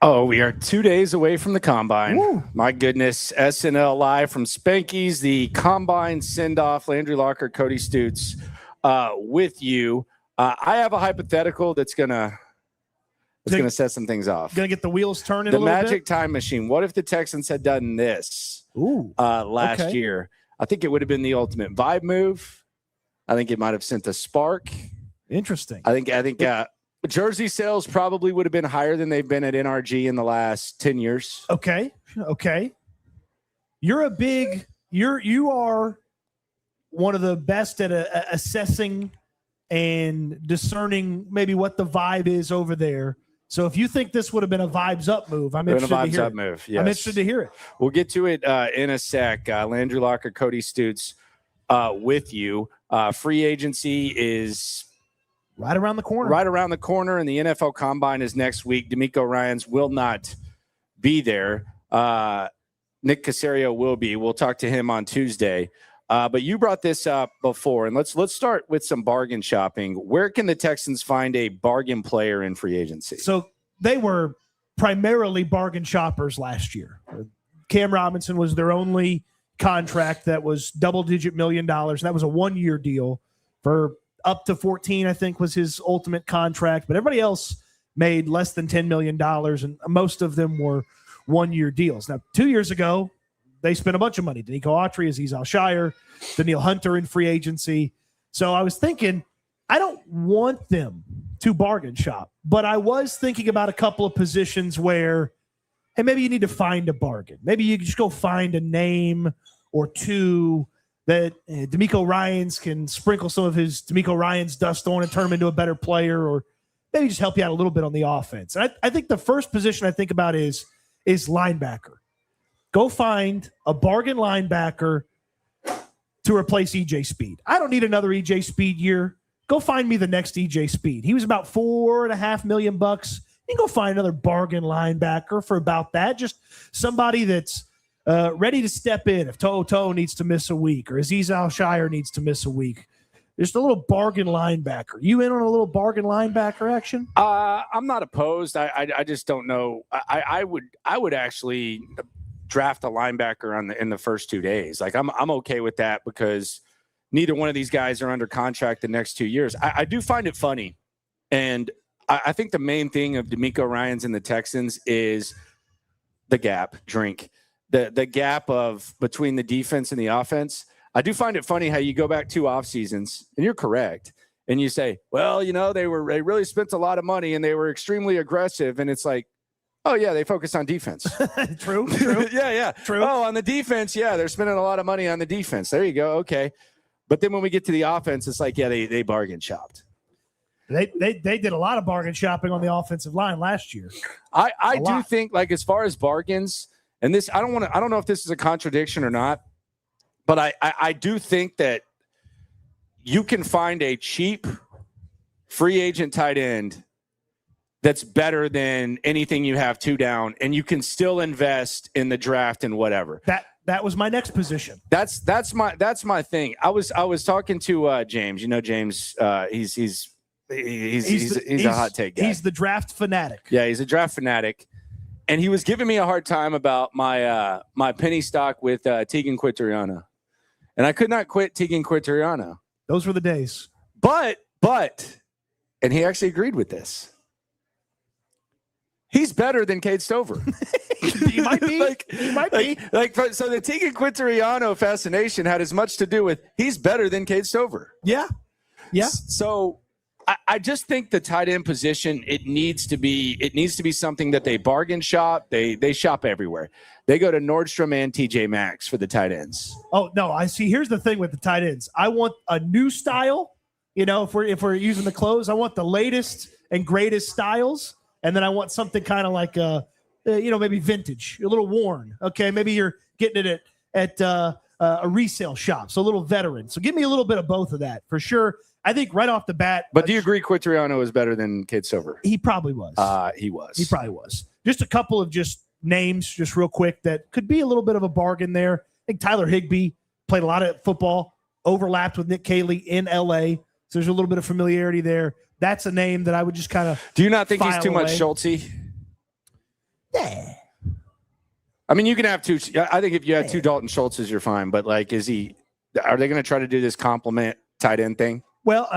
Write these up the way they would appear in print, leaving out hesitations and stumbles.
Oh, we are 2 days away from the Combine. Woo. My goodness. SNL Live from Spanky's, the Combine send-off. Landry Locker, Cody Stutes with you. I have a hypothetical that's going to set some things off. Going to get the wheels turning the a little magic bit? time machine. What if the Texans had done this last year? I think it would have been the ultimate vibe move. I think it might have sent a spark. Interesting. I think jersey sales probably would have been higher than they've been at NRG in the last 10 years. Okay. You are one of the best at assessing and discerning maybe what the vibe is over there. So if you think this would have been a vibes up move, I'm interested to hear it. Move, yes. I'm interested to hear it. We'll get to it in a sec. Landry Locker, Cody Stutes with you. Free agency is right around the corner. And the NFL Combine is next week. D'Amico Ryans will not be there. Nick Caserio will be. We'll talk to him on Tuesday. But you brought this up before, and let's start with some bargain shopping. Where can the Texans find a bargain player in free agency? So they were primarily bargain shoppers last year. Cam Robinson was their only contract that was double-digit $1 million. That was a one-year deal for up to 14, I think, was his ultimate contract. But everybody else made less than $10 million, and most of them were one-year deals. Now, 2 years ago, they spent a bunch of money. Danico Autry, Azeez Al-Shire, Daniil Hunter in free agency. So I was thinking, I don't want them to bargain shop, but I was thinking about a couple of positions where, hey, maybe you need to find a bargain. Maybe you just go find a name or two that D'Amico Ryans can sprinkle some of his D'Amico Ryans dust on and turn him into a better player, or maybe just help you out a little bit on the offense. And I think the first position I think about is linebacker. Go find a bargain linebacker to replace EJ Speed. I don't need another EJ Speed year. Go find me the next EJ Speed. He was about $4.5 million. You can go find another bargain linebacker for about that. Just somebody that's ready to step in if To'o needs to miss a week or Azeez Al-Shire needs to miss a week. Just a little bargain linebacker. You in on a little bargain linebacker action? I'm not opposed. I just don't know. I would actually draft a linebacker in the first 2 days. Like I'm okay with that because neither one of these guys are under contract the next 2 years. I do find it funny, and I think the main thing of D'Amico Ryans and the Texans is the gap. The gap of between the defense and the offense. I do find it funny how you go back 2 off seasons, and you're correct, and you say, well, they really spent a lot of money and they were extremely aggressive, and it's like, oh yeah, they focus on defense. True. Yeah. True. Oh, on the defense, yeah, they're spending a lot of money on the defense. There you go. Okay, but then when we get to the offense, it's like, yeah, they bargain shopped. They did a lot of bargain shopping on the offensive line last year. I do think, like, as far as bargains. And this, I don't know if this is a contradiction or not, but I do think that you can find a cheap free agent tight end that's better than anything you have 2 down, and you can still invest in the draft and whatever. That was my next position. That's my thing. I was talking to James. James, he's a hot take guy. He's the draft fanatic. Yeah, he's a draft fanatic. And he was giving me a hard time about my penny stock with Tegan Quinteriano. And I could not quit Tegan Quinteriano. Those were the days. But, and he actually agreed with this. He's better than Cade Stover. He might be. He might be. So the Tegan Quinteriano fascination had as much to do with he's better than Cade Stover. Yeah. So I just think the tight end position, it needs to be something that they bargain shop. They shop everywhere. They go to Nordstrom and TJ Maxx for the tight ends. Oh no, I see. Here's the thing with the tight ends. I want a new style. If we're using the clothes, I want the latest and greatest styles, and then I want something kind of like maybe vintage, a little worn. Okay, maybe you're getting it at a resale shop, so a little veteran. So give me a little bit of both of that for sure. I think right off the bat. But do you agree Quinteriano is better than Cade Stover? He probably was. He was. He probably was. Just a couple of names, just real quick, that could be a little bit of a bargain there. I think Tyler Higbee played a lot of football, overlapped with Nick Caley in L.A., so there's a little bit of familiarity there. That's a name that I would just kind of. Do you not think he's too much Schultzy? Yeah. I mean, you can have two. I think if you had two Dalton Schultzes, you're fine. But like, are they going to try to do this complement tight end thing? Well,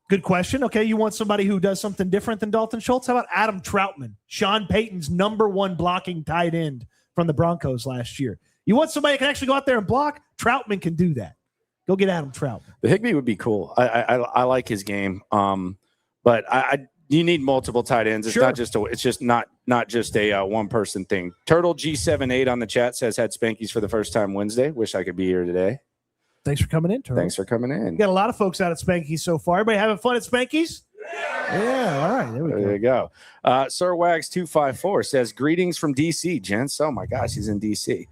good question. Okay, you want somebody who does something different than Dalton Schultz? How about Adam Troutman, Sean Payton's #1 blocking tight end from the Broncos last year? You want somebody that can actually go out there and block? Troutman can do that. Go get Adam Troutman. The Higbee would be cool. I like his game. But you need multiple tight ends. It's not just not just a one person thing. Turtle G78 on the chat says had Spankies for the first time Wednesday. Wish I could be here today. Thanks for coming in, Turtle. Thanks for coming in. We got a lot of folks out at Spankies so far. Everybody having fun at Spankies? Yeah, all right. There you go. Sir Wags 254 says greetings from DC, gents. Oh my gosh, he's in DC.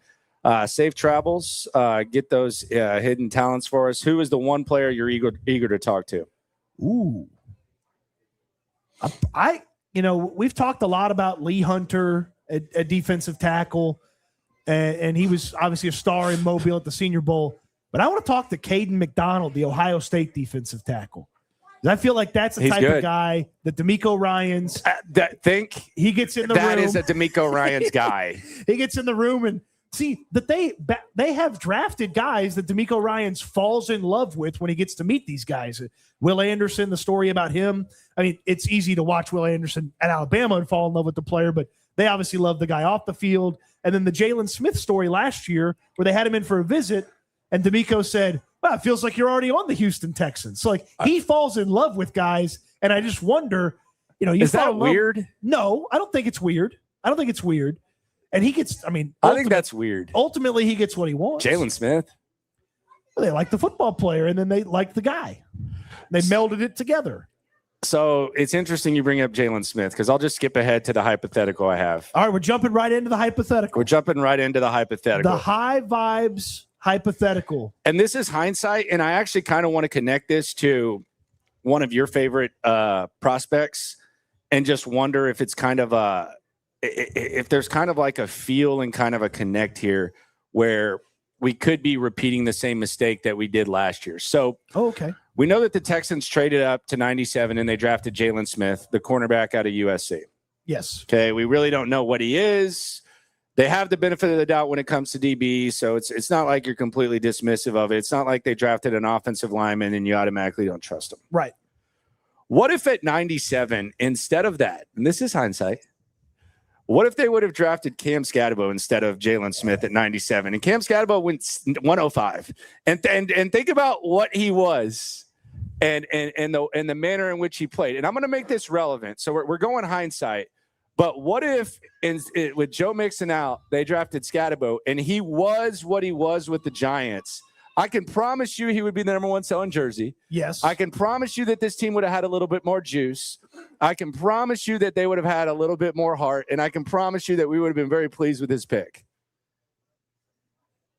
Safe travels. Get those hidden talents for us. Who is the one player you're eager to talk to? Ooh. We've talked a lot about Lee Hunter, a defensive tackle, and he was obviously a star in Mobile at the Senior Bowl. But I want to talk to Caden McDonald, the Ohio State defensive tackle. I feel like that's the type of guy that D'Amico Ryans he gets in the room. That is a D'Amico Ryans guy. He gets in the room and see that they have drafted guys that D'Amico Ryans falls in love with when he gets to meet these guys. Will Anderson, the story about him. I mean, it's easy to watch Will Anderson at Alabama and fall in love with the player, but they obviously love the guy off the field. And then the Jalen Smith story last year where they had him in for a visit and D'Amico said, well, it feels like you're already on the Houston Texans. So, he falls in love with guys, and I just wonder, is that weird? No, I don't think it's weird. And he gets, I think that's weird. Ultimately, he gets what he wants. Jalen Smith. Well, they like the football player, and then they like the guy. They melded it together. So it's interesting you bring up Jalen Smith because I'll just skip ahead to the hypothetical I have. All right, we're jumping right into the hypothetical. The high vibes hypothetical. And this is hindsight, and I actually kind of want to connect this to one of your favorite prospects and just wonder if it's kind of if there's kind of like a feel and kind of a connect here where we could be repeating the same mistake that we did last year. So we know that the Texans traded up to 97 and they drafted Jalen Smith, the cornerback out of USC. Yes. Okay. We really don't know what he is. They have the benefit of the doubt when it comes to DB. So it's not like you're completely dismissive of it. It's not like they drafted an offensive lineman and you automatically don't trust him. Right. What if at 97, instead of that, and this is hindsight, what if they would have drafted Cam Scatterbo instead of Jalen Smith at 97? And Cam Scatterbo went 105. And think about what he was and the manner in which he played. And I'm going to make this relevant. So we're going hindsight. But what if with Joe Mixon out, they drafted Scatterbo and he was what he was with the Giants? I can promise you he would be the #1 selling jersey. Yes. I can promise you that this team would have had a little bit more juice. I can promise you that they would have had a little bit more heart. And I can promise you that we would have been very pleased with his pick.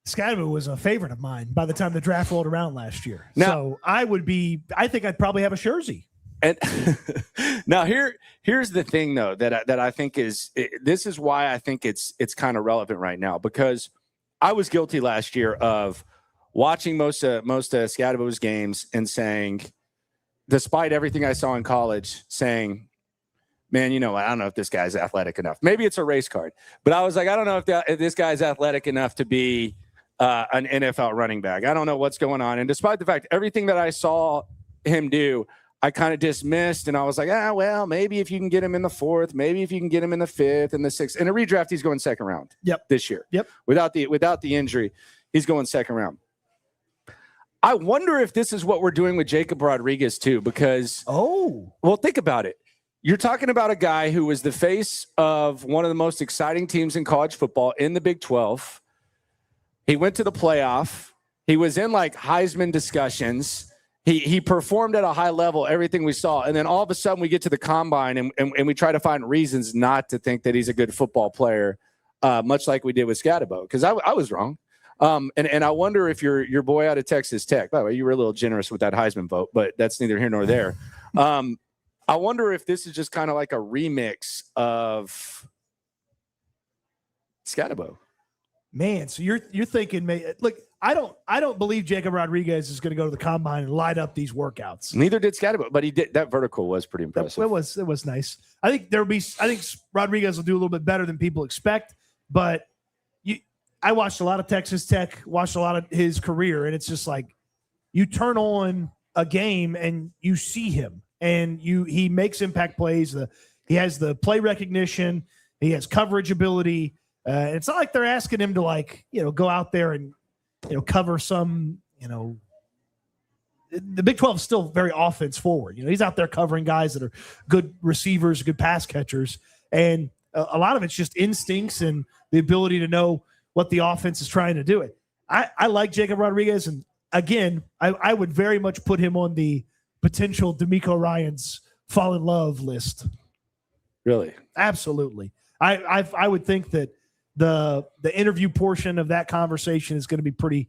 Scatterbo was a favorite of mine by the time the draft rolled around last year. Now, so I think I'd probably have a jersey. And now here's the thing though, that I think this is why I think it's kind of relevant right now, because I was guilty last year of watching most of Scatterbo's games and saying, despite everything I saw in college, saying, man, I don't know if this guy's athletic enough. Maybe it's a race card, but I was like, I don't know if this guy's athletic enough to be an NFL running back. I don't know what's going on. And despite the fact everything that I saw him do, I kind of dismissed, and I was like, well, maybe if you can get him in the 4th, maybe if you can get him in the 5th and the 6th. In a redraft, he's going 2nd round. Yep. This year. Yep. Without the injury, he's going 2nd round. I wonder if this is what we're doing with Jacob Rodriguez too, because well, think about it. You're talking about a guy who was the face of one of the most exciting teams in college football in the Big 12. He went to the playoff. He was in like Heisman discussions. He performed at a high level, everything we saw. And then all of a sudden we get to the combine and we try to find reasons not to think that he's a good football player, much like we did with Scatterbo, because I was wrong. And I wonder if your boy out of Texas Tech, by the way, you were a little generous with that Heisman vote, but that's neither here nor there. I wonder if this is just kind of like a remix of Scatterbo. Man, so you're thinking, look, I don't believe Jacob Rodriguez is going to go to the combine and light up these workouts. Neither did Scatterbo, but he did. That vertical was pretty impressive. It was nice. I think Rodriguez will do a little bit better than people expect, but I watched a lot of Texas Tech, watched a lot of his career, and it's just like you turn on a game and you see him, and he makes impact plays. He has the play recognition, he has coverage ability. It's not like they're asking him to go out there and cover some, the Big 12 is still very offense forward. He's out there covering guys that are good receivers, good pass catchers. And a lot of it's just instincts and the ability to know what the offense is trying to do. I like Jacob Rodriguez. And again, I would very much put him on the potential D'Amico Ryans fall in love list. Really? Absolutely. I would think that the interview portion of that conversation is going to be pretty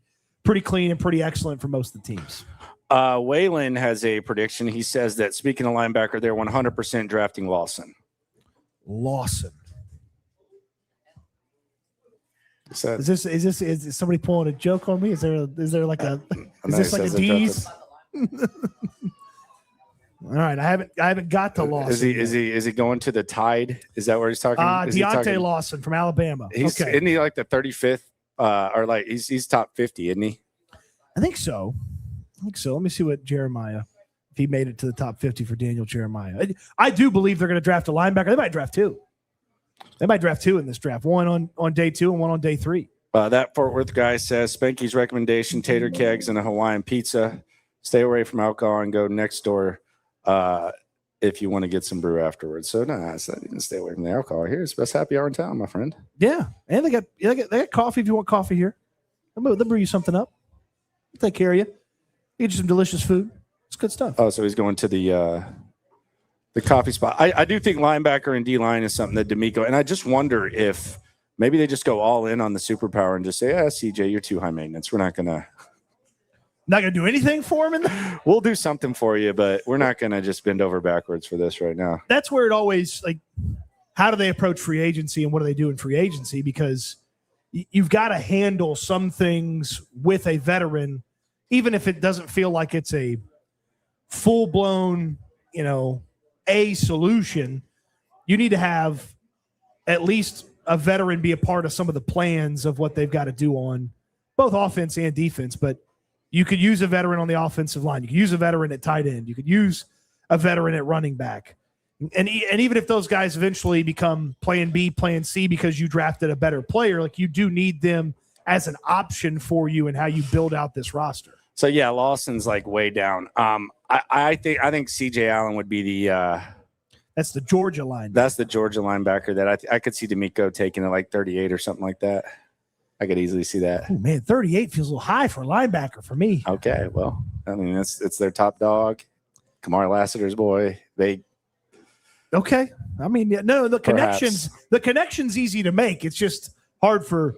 clean and pretty excellent for most of the teams. Waylon has a prediction. He says that, speaking of linebacker, they're 100% drafting Lawson. Is somebody pulling a joke on me? Is there like a D's? All right, I haven't got to Lawson. Is he going to the Tide? Is that where he's talking? Deontay Lawson from Alabama. Isn't he like the 35th or like he's top 50, isn't he? I think so. Let me see what Jeremiah, if he made it to the top 50 for Daniel Jeremiah. I do believe they're going to draft a linebacker. They might draft two. They might draft two in this draft. One on day 2 and one on day 3. That Fort Worth guy says Spanky's recommendation: tater kegs and a Hawaiian pizza. Stay away from alcohol and go next door if you want to get some brew afterwards. So no, stay away from the alcohol. Here, it's the best happy hour in town, my friend. Yeah, and they got coffee if you want coffee here. They'll brew you something up. They'll take care of you. Get you some delicious food. It's good stuff. Oh, so he's going to the coffee spot. I do think linebacker and D-line is something that D'Amico, and I just wonder if maybe they just go all in on the superpower and just say, CJ, you're too high maintenance. We're not going to do anything for him. We'll do something for you, but we're not going to just bend over backwards for this right now. That's where it always, how do they approach free agency and what do they do in free agency? Because you've got to handle some things with a veteran, even if it doesn't feel like it's a full-blown, a solution. You need to have at least a veteran be a part of some of the plans of what they've got to do on both offense and defense. But you could use a veteran on the offensive line. You could use a veteran at tight end. You could use a veteran at running back. And even if those guys eventually become plan B, plan C because you drafted a better player, you do need them as an option for you and how you build out this roster. So yeah, Lawson's way down. I think CJ Allen would be the that's the Georgia linebacker. That's the Georgia linebacker that I could see D'Amico taking at 38 or something like that. I could easily see that. Oh man, 38 feels a little high for a linebacker for me. Okay, well, I mean it's their top dog, Kamar Lassiter's boy. Okay. I mean, no, the connection's easy to make. It's just hard for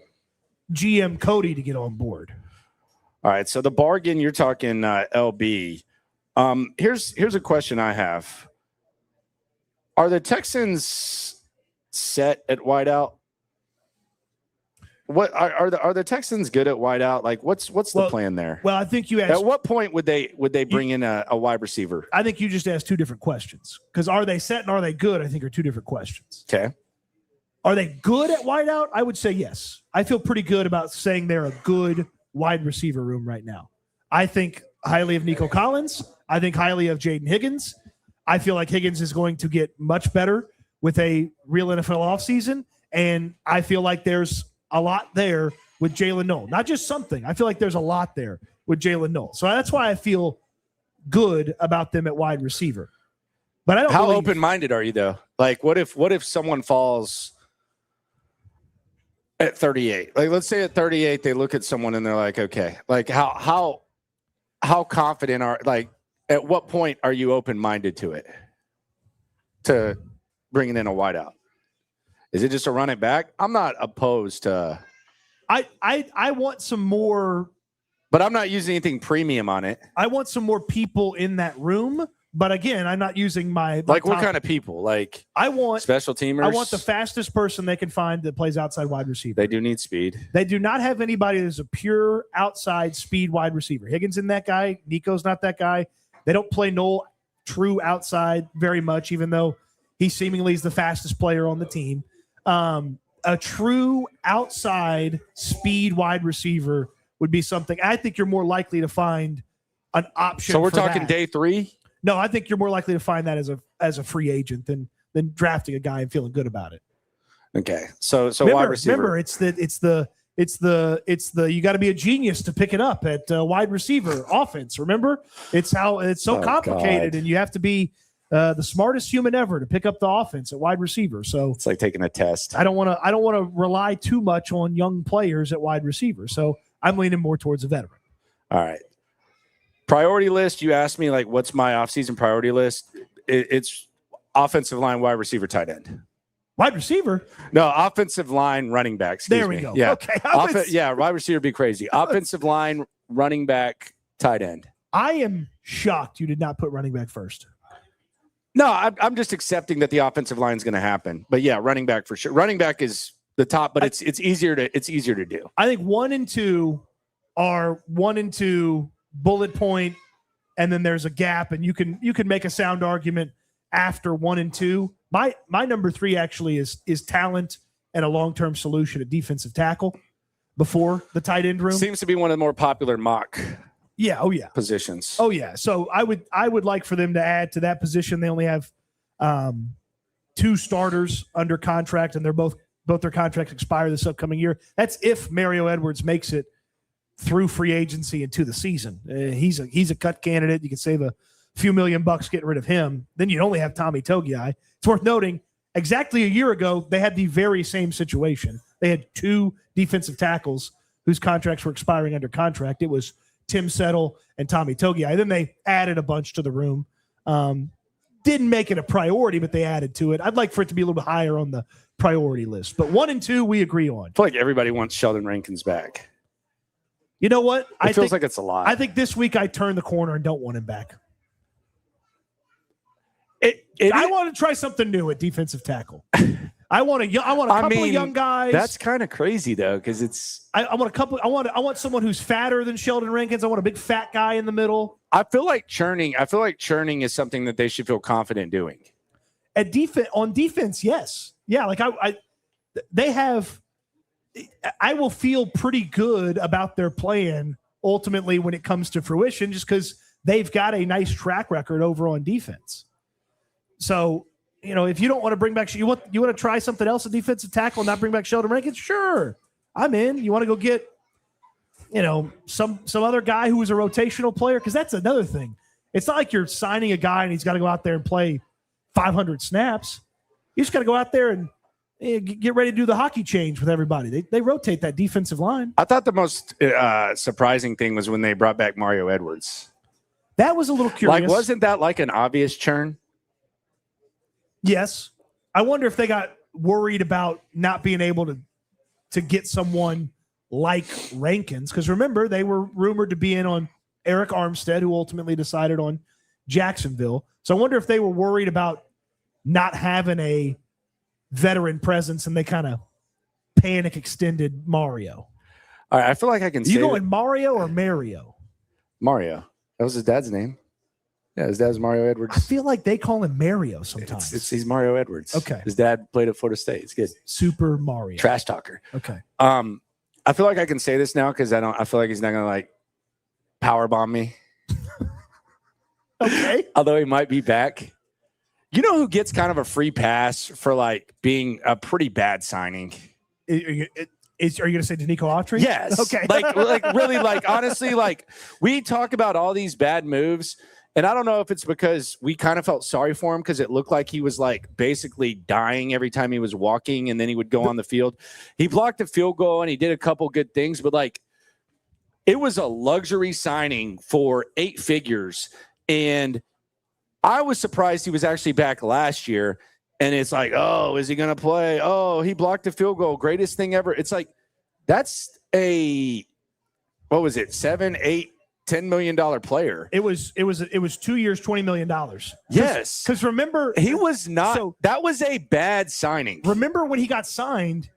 GM Cody to get on board. All right, so the bargain, you're talking LB. Here's a question I have. Are the Texans set at wideout? What are the Texans good at wideout? What's the plan there? Well, I think you asked. At what point would they bring in a wide receiver? I think you just asked two different questions, because are they set and are they good? I think are two different questions. Okay. Are they good at wideout? I would say yes. I feel pretty good about saying they're a good wide receiver room right now. I think highly of Nico Collins. I think highly of Jaden Higgins. I feel like Higgins is going to get much better with a real NFL offseason, and I feel like there's a lot there with Jalen Noel. Not just something. I feel like there's a lot there with Jalen Noel. So that's why I feel good about them at wide receiver. But I don't. How open-minded are you though? What if someone falls at 38? Let's say at 38 they look at someone and they're like, okay, how confident are at what point are you open-minded to it? To bringing in a wideout? Is it just a run it back? I'm not opposed to. I want some more. But I'm not using anything premium on it. I want some more people in that room But again, I'm not using my Like what top- kind of people? Like I want special teamers? I want the fastest person they can find that plays outside wide receiver. They do need speed. They do not have anybody that's a pure outside speed wide receiver. Higgins isn't that guy. Nico's not that guy. They don't play no true outside very much, even though he seemingly is the fastest player on the team. A true outside speed wide receiver would be something I think you're more likely to find an option. So we're for talking that. day 3? No, I think you're more likely to find that as a free agent than drafting a guy and feeling good about it. Okay. So remember, wide receiver. Remember, it's the you got to be a genius to pick it up at wide receiver offense. Remember, it's so complicated, God. and you have to be the smartest human ever to pick up the offense at wide receiver. So It's like taking a test. I don't want to rely too much on young players at wide receiver. So I'm leaning more towards a veteran. All right. Priority list, you asked me, like, what's my offseason priority list? It's offensive line, wide receiver, tight end. Wide receiver? No, offensive line, running back. There we me. go. Yeah. Okay. Wide receiver would be crazy. Offensive line, running back, tight end. I am shocked you did not put running back first. No, I'm just accepting that the offensive line is going to happen. But yeah, running back for sure. Running back is the top, but it's easier to do. I think 1 and 2 are 1 and 2 bullet point, and then there's a gap, and you can make a sound argument after 1 and 2. My number 3 actually is talent and a long-term solution at defensive tackle before the tight end room. Seems to be one of the more popular mock Yeah. Oh yeah. positions. Oh yeah. So I would like for them to add to that position. They only have 2 starters under contract, and they're both their contracts expire this upcoming year. That's if Mario Edwards makes it through free agency into the season. He's a cut candidate. You can save a few $1 million getting rid of him. Then you only have Tommy Togiai. It's worth noting, exactly a year ago, they had the very same situation. They had 2 defensive tackles whose contracts were expiring under contract. It was Tim Settle and Tommy Togiai. Then they added a bunch to the room. Didn't make it a priority, but they added to it. I'd like for it to be a little bit higher on the priority list. But 1 and 2, we agree on. I feel like everybody wants Sheldon Rankins back. You know what? It feels like it's a lot. I think this week I turn the corner and don't want him back. I want to try something new at defensive tackle. I want a couple of young guys. That's kind of crazy though, because I want someone who's fatter than Sheldon Rankins. I want a big fat guy in the middle. I feel like churning is something that they should feel confident doing. At defense, yes. Yeah, like they have. I will feel pretty good about their plan ultimately when it comes to fruition, just because they've got a nice track record over on defense. So, if you don't want to bring back, you want to try something else at defensive tackle and not bring back Sheldon Rankins, sure, I'm in. You want to go get, some other guy who is a rotational player, because that's another thing. It's not like you're signing a guy and he's got to go out there and play 500 snaps. You just got to go out there and get ready to do the hockey change with everybody. They rotate that defensive line. I thought the most surprising thing was when they brought back Mario Edwards. That was a little curious. Like, wasn't that like an obvious churn? Yes. I wonder if they got worried about not being able to get someone like Rankins, because remember, they were rumored to be in on Eric Armstead, who ultimately decided on Jacksonville. So I wonder if they were worried about not having a veteran presence, and they kind of panic extended Mario. All right, I feel like I can say you going Mario or Mario? Mario. That was his dad's name. Yeah, his dad's Mario Edwards. I feel like they call him Mario sometimes. He's Mario Edwards. Okay. His dad played at Florida State. It's good. Super Mario. Trash talker. Okay. I feel like I can say this now because I feel like he's not gonna like power bomb me. Okay. Although he might be back. You know who gets kind of a free pass for like being a pretty bad signing? Are you going to say Danico Autry? Yes. Okay. like really, like honestly, like we talk about all these bad moves, and I don't know if it's because we kind of felt sorry for him because it looked like he was like basically dying every time he was walking, and then he would go on the field. He blocked a field goal and he did a couple good things, but like it was a luxury signing for 8 figures, and I was surprised he was actually back last year. And it's like, oh, is he going to play? Oh, he blocked a field goal. Greatest thing ever. It's like, that's a, what was it, 7, 8 $10 million player. It was 2 years, $20 million. Yes. Because remember, He was not. So- that was a bad signing. remember when he got signed,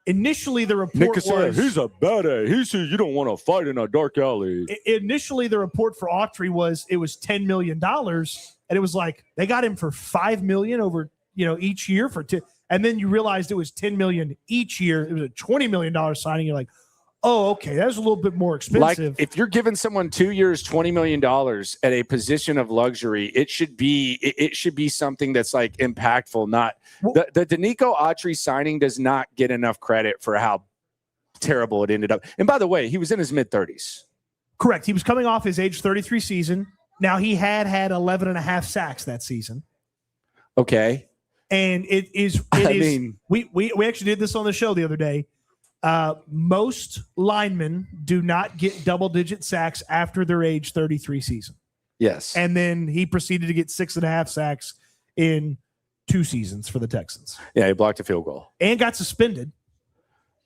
initially the Nick report said, was he's a badass. He says you don't want to fight in a dark alley. initially the report for Autry was it was $10 million, and it was like they got him for $5 million over each year for two, and then you realized it was $10 million each year. It was a $20 million signing. You're like, oh, okay, that's a little bit more expensive. Like if you're giving someone 2 years, $20 million at a position of luxury, it should be something that's like impactful. Not the Danico Autry signing does not get enough credit for how terrible it ended up. And by the way, he was in his mid-30s. Correct. He was coming off his age 33 season. Now he had 11 and a half sacks that season. Okay. And we actually did this on the show the other day. Most linemen do not get double-digit sacks after their age 33 season. Yes. And then he proceeded to get 6.5 sacks in 2 seasons for the Texans. Yeah, he blocked a field goal. And got suspended.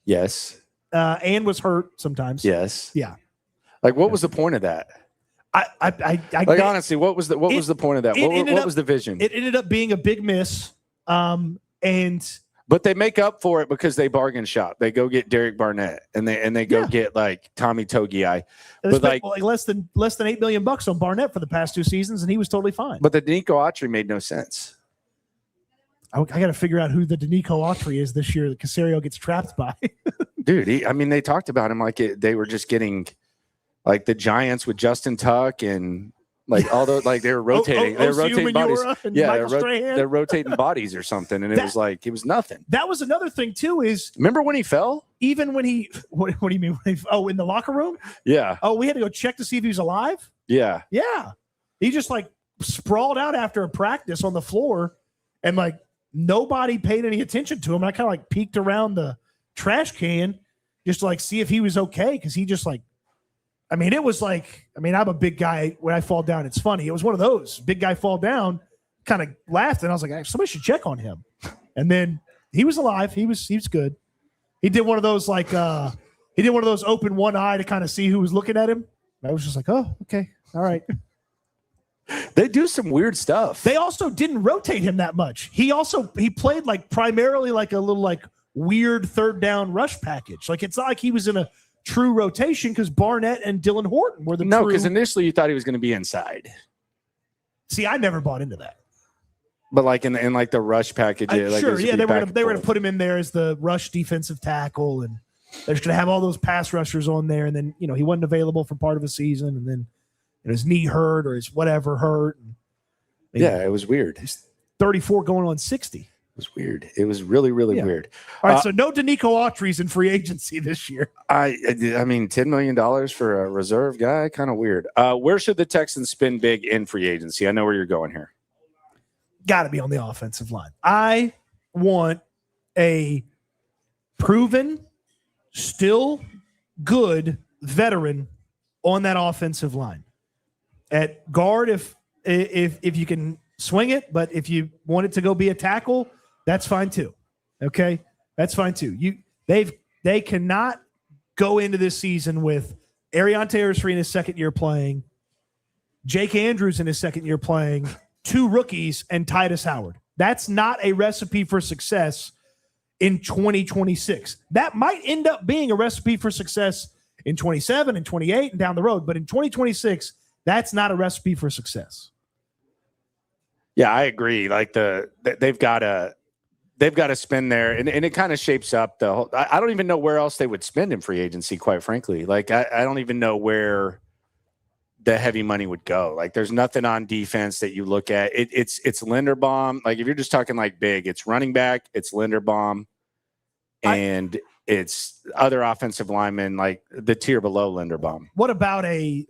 Yes. And was hurt sometimes. Yes. Yeah. Like, what was the point of that? Honestly, what was the point of that? What was the vision? It ended up being a big miss. But they make up for it because they bargain shop. They go get Derek Barnett and they go get like Tommy Togiai. But like less than $8 million on Barnett for the past 2 seasons, and he was totally fine. But the Danico Autry made no sense. I got to figure out who the Danico Autry is this year that Caserio gets trapped by. Dude, they talked about him like they were just getting like the Giants with Justin Tuck and like all those, like they were rotating. They were rotating bodies. Yeah, they're rotating bodies or something. And it was nothing. That was another thing too. Is remember when he fell? Even when he, what do you mean? In the locker room? Yeah. Oh, we had to go check to see if he was alive. Yeah. Yeah. He just like sprawled out after a practice on the floor, and like nobody paid any attention to him. I kind of like peeked around the trash can just to like see if he was okay, because he just like. It was like, I'm a big guy. When I fall down, it's funny. It was one of those big guy fall down, kind of laughed. And I was like, somebody should check on him. And then he was alive. He was good. He did one of those, open one eye to kind of see who was looking at him. I was just like, oh, okay. All right. They do some weird stuff. They also didn't rotate him that much. He played like primarily like a little like weird third down rush package. Like it's not like he was in a true rotation, because Barnett and Dylan Horton were no, because initially you thought he was going to be inside. See, I never bought into that. But like in like the rush package, they were going to put him in there as the rush defensive tackle, and they're just going to have all those pass rushers on there. And then he wasn't available for part of the season, and then his knee hurt or his whatever hurt. And, it was weird. He's 34 going on 60. It was weird. It was really, really weird. All right, so no Danico Autry's in free agency this year. $10 million for a reserve guy, kind of weird. Where should the Texans spend big in free agency? I know where you're going here. Got to be on the offensive line. I want a proven, still good veteran on that offensive line. At guard, if you can swing it, but if you want it to go be a tackle, that's fine too. Okay, that's fine too. They cannot go into this season with Ariante Ersry in his second year playing, Jake Andrews in his second year playing, 2 rookies, and Titus Howard. That's not a recipe for success in 2026. That might end up being a recipe for success in 27 and 28 and down the road, but in 2026, that's not a recipe for success. Yeah, I agree. Like they've got to spend there, and it kind of shapes up the whole. I don't even know where else they would spend in free agency, quite frankly. Like I don't even know where the heavy money would go. Like there's nothing on defense that you look at. It's Linderbaum. Like if you're just talking like big, it's running back, it's Linderbaum, and it's other offensive linemen like the tier below Linderbaum. What about a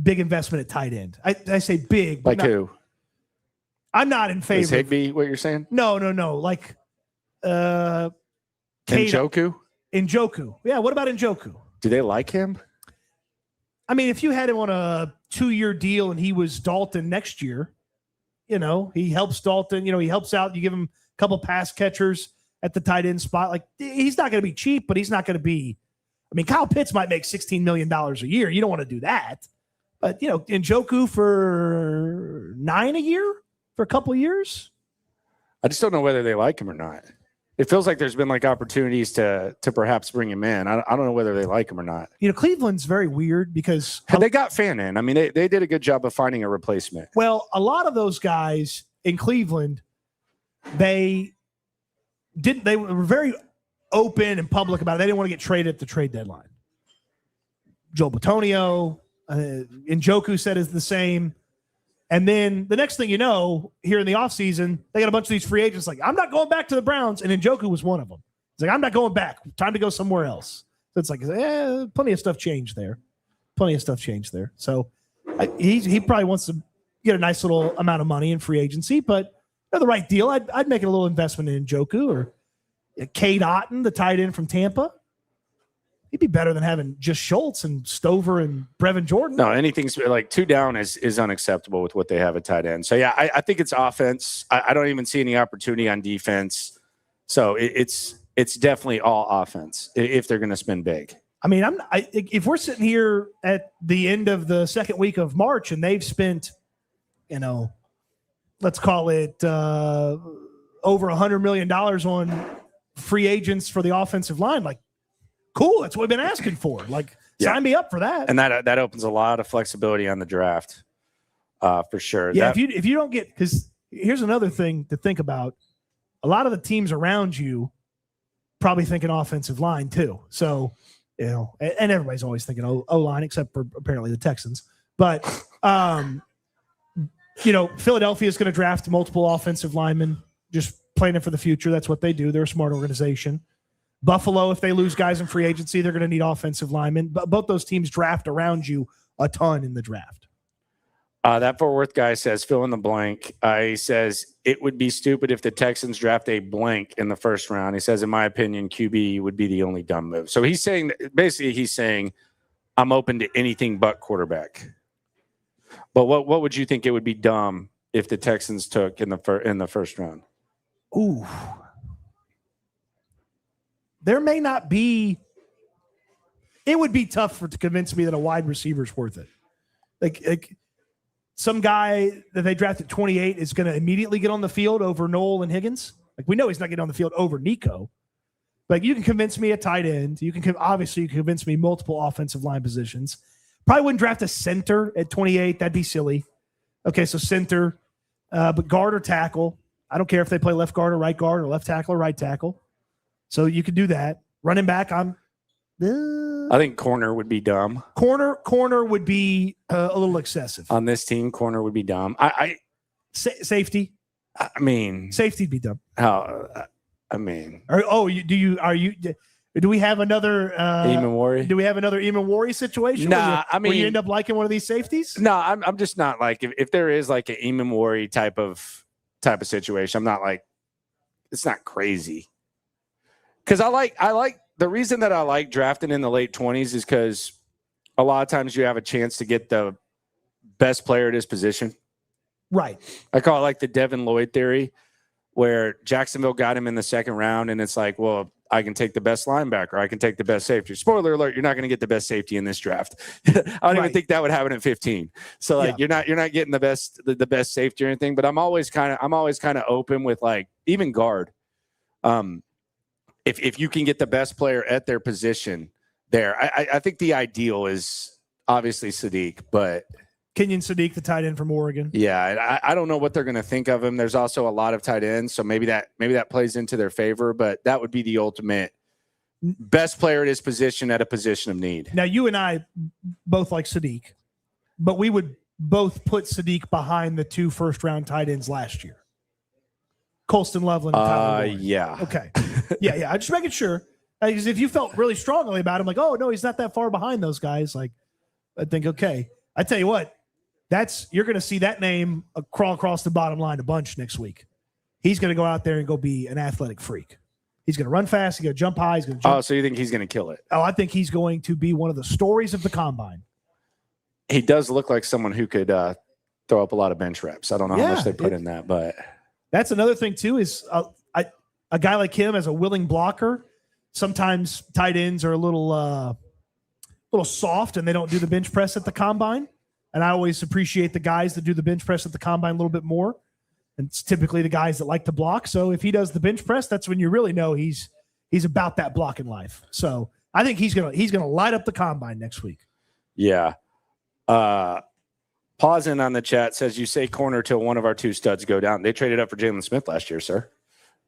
big investment at tight end? I say big. Like who? I'm not in favor. Is Higbee what you're saying? No. Like Njoku? Njoku. Yeah, what about Njoku? Do they like him? If you had him on a 2-year deal and he was Dalton next year, he helps Dalton, he helps out. You give him a couple pass catchers at the tight end spot. Like he's not going to be cheap, but he's not going to be I mean, Kyle Pitts might make $16 million a year. You don't want to do that. But, Njoku for $9 million a year for a couple of years. I just don't know whether they like him or not. It feels like there's been like opportunities to perhaps bring him in. I don't know whether they like him or not. Cleveland's very weird because they got Fan in. I mean, they did a good job of finding a replacement. Well, a lot of those guys in Cleveland, they were very open and public about it. They didn't want to get traded at the trade deadline. Joe Bitonio, Njoku said is the same. And then the next thing you know, here in the offseason, they got a bunch of these free agents like, I'm not going back to the Browns. And Njoku was one of them. He's like, I'm not going back. Time to go somewhere else. So it's like, plenty of stuff changed there. So he probably wants to get a nice little amount of money in free agency, but the right deal. I'd make it a little investment in Njoku or Cade Otton, the tight end from Tampa. He'd be better than having just Schultz and Stover and Brevin Jordan. No, anything's like 2 down is unacceptable with what they have at tight end. So, yeah, I think it's offense. I don't even see any opportunity on defense. So it's definitely all offense if they're going to spend big. I mean, if we're sitting here at the end of the second week of March and they've spent, let's call it over $100 million on free agents for the offensive line, like, cool, that's what we've been asking for. Like, sign me up for that. And that opens a lot of flexibility on the draft, for sure. Yeah, if you don't get, because here's another thing to think about. A lot of the teams around you probably thinking offensive line too. So, and everybody's always thinking O-line, except for apparently the Texans. But, Philadelphia is going to draft multiple offensive linemen, just planning for the future. That's what they do. They're a smart organization. Buffalo, if they lose guys in free agency, they're going to need offensive linemen. But both those teams draft around you a ton in the draft. That Fort Worth guy says, fill in the blank. He says, it would be stupid if the Texans draft a blank in the first round. He says, in my opinion, QB would be the only dumb move. So he's saying, I'm open to anything but quarterback. But what would you think it would be dumb if the Texans took in the first round? Ooh. There may not be – it would be tough to convince me that a wide receiver is worth it. Like some guy that they drafted 28 is going to immediately get on the field over Noel and Higgins. Like, we know he's not getting on the field over Nico. Like, you can convince me a tight end. You can convince me multiple offensive line positions. Probably wouldn't draft a center at 28. That'd be silly. Okay, so center, but guard or tackle. I don't care if they play left guard or left tackle or right tackle. So you could do that. Running back, I think corner would be dumb. Corner would be a little excessive. On this team, corner would be dumb. Safety. I mean, safety'd be dumb. Do we have another Eamon Worry? Do we have another Eamon Worry situation? Nah, where you end up liking one of these safeties? No, I'm just not like if there is like an Eamon Worry type of situation. I'm not like, it's not crazy. Because I like the reason that I like drafting in the late 20s is because a lot of times you have a chance to get the best player at his position. Right. I call it like the Devin Lloyd theory, where Jacksonville got him in the second round, and it's like, well, I can take the best linebacker, I can take the best safety. Spoiler alert: you're not going to get the best safety in this draft. I don't even think that would happen at 15. So like, you're not getting the best safety or anything. But I'm always kind of open with like even guard. If you can get the best player at their position there, I think the ideal is obviously Sadiq, but Kenyon Sadiq, the tight end from Oregon. Yeah, I don't know what they're going to think of him. There's also a lot of tight ends, so maybe that plays into their favor, but that would be the ultimate best player at his position at a position of need. Now, you and I both like Sadiq, but we would both put Sadiq behind the 2 first-round tight ends last year. Colston Loveland and Tyler Warren. Yeah. Okay. Yeah. I'm just making sure. Because if you felt really strongly about him, like, oh, no, he's not that far behind those guys, like, I think, okay. I tell you what, you're going to see that name crawl across the bottom line a bunch next week. He's going to go out there and go be an athletic freak. He's going to run fast. He's going to jump high. He's going to jump. Oh, so you think he's going to kill it? Oh, I think he's going to be one of the stories of the combine. He does look like someone who could throw up a lot of bench reps. I don't know how much they put in that, but that's another thing too. Is a guy like him as a willing blocker. sometimes tight ends are a little soft and they don't do the bench press at the combine. And I always appreciate the guys that do the bench press at the combine a little bit more. And it's typically the guys that like to block. So if he does the bench press, that's when you really know he's about that blocking life. So I think he's gonna light up the combine next week. Yeah. Pausing on the chat says, you say corner till one of our two studs go down. They traded up for Jalen Smith last year, sir.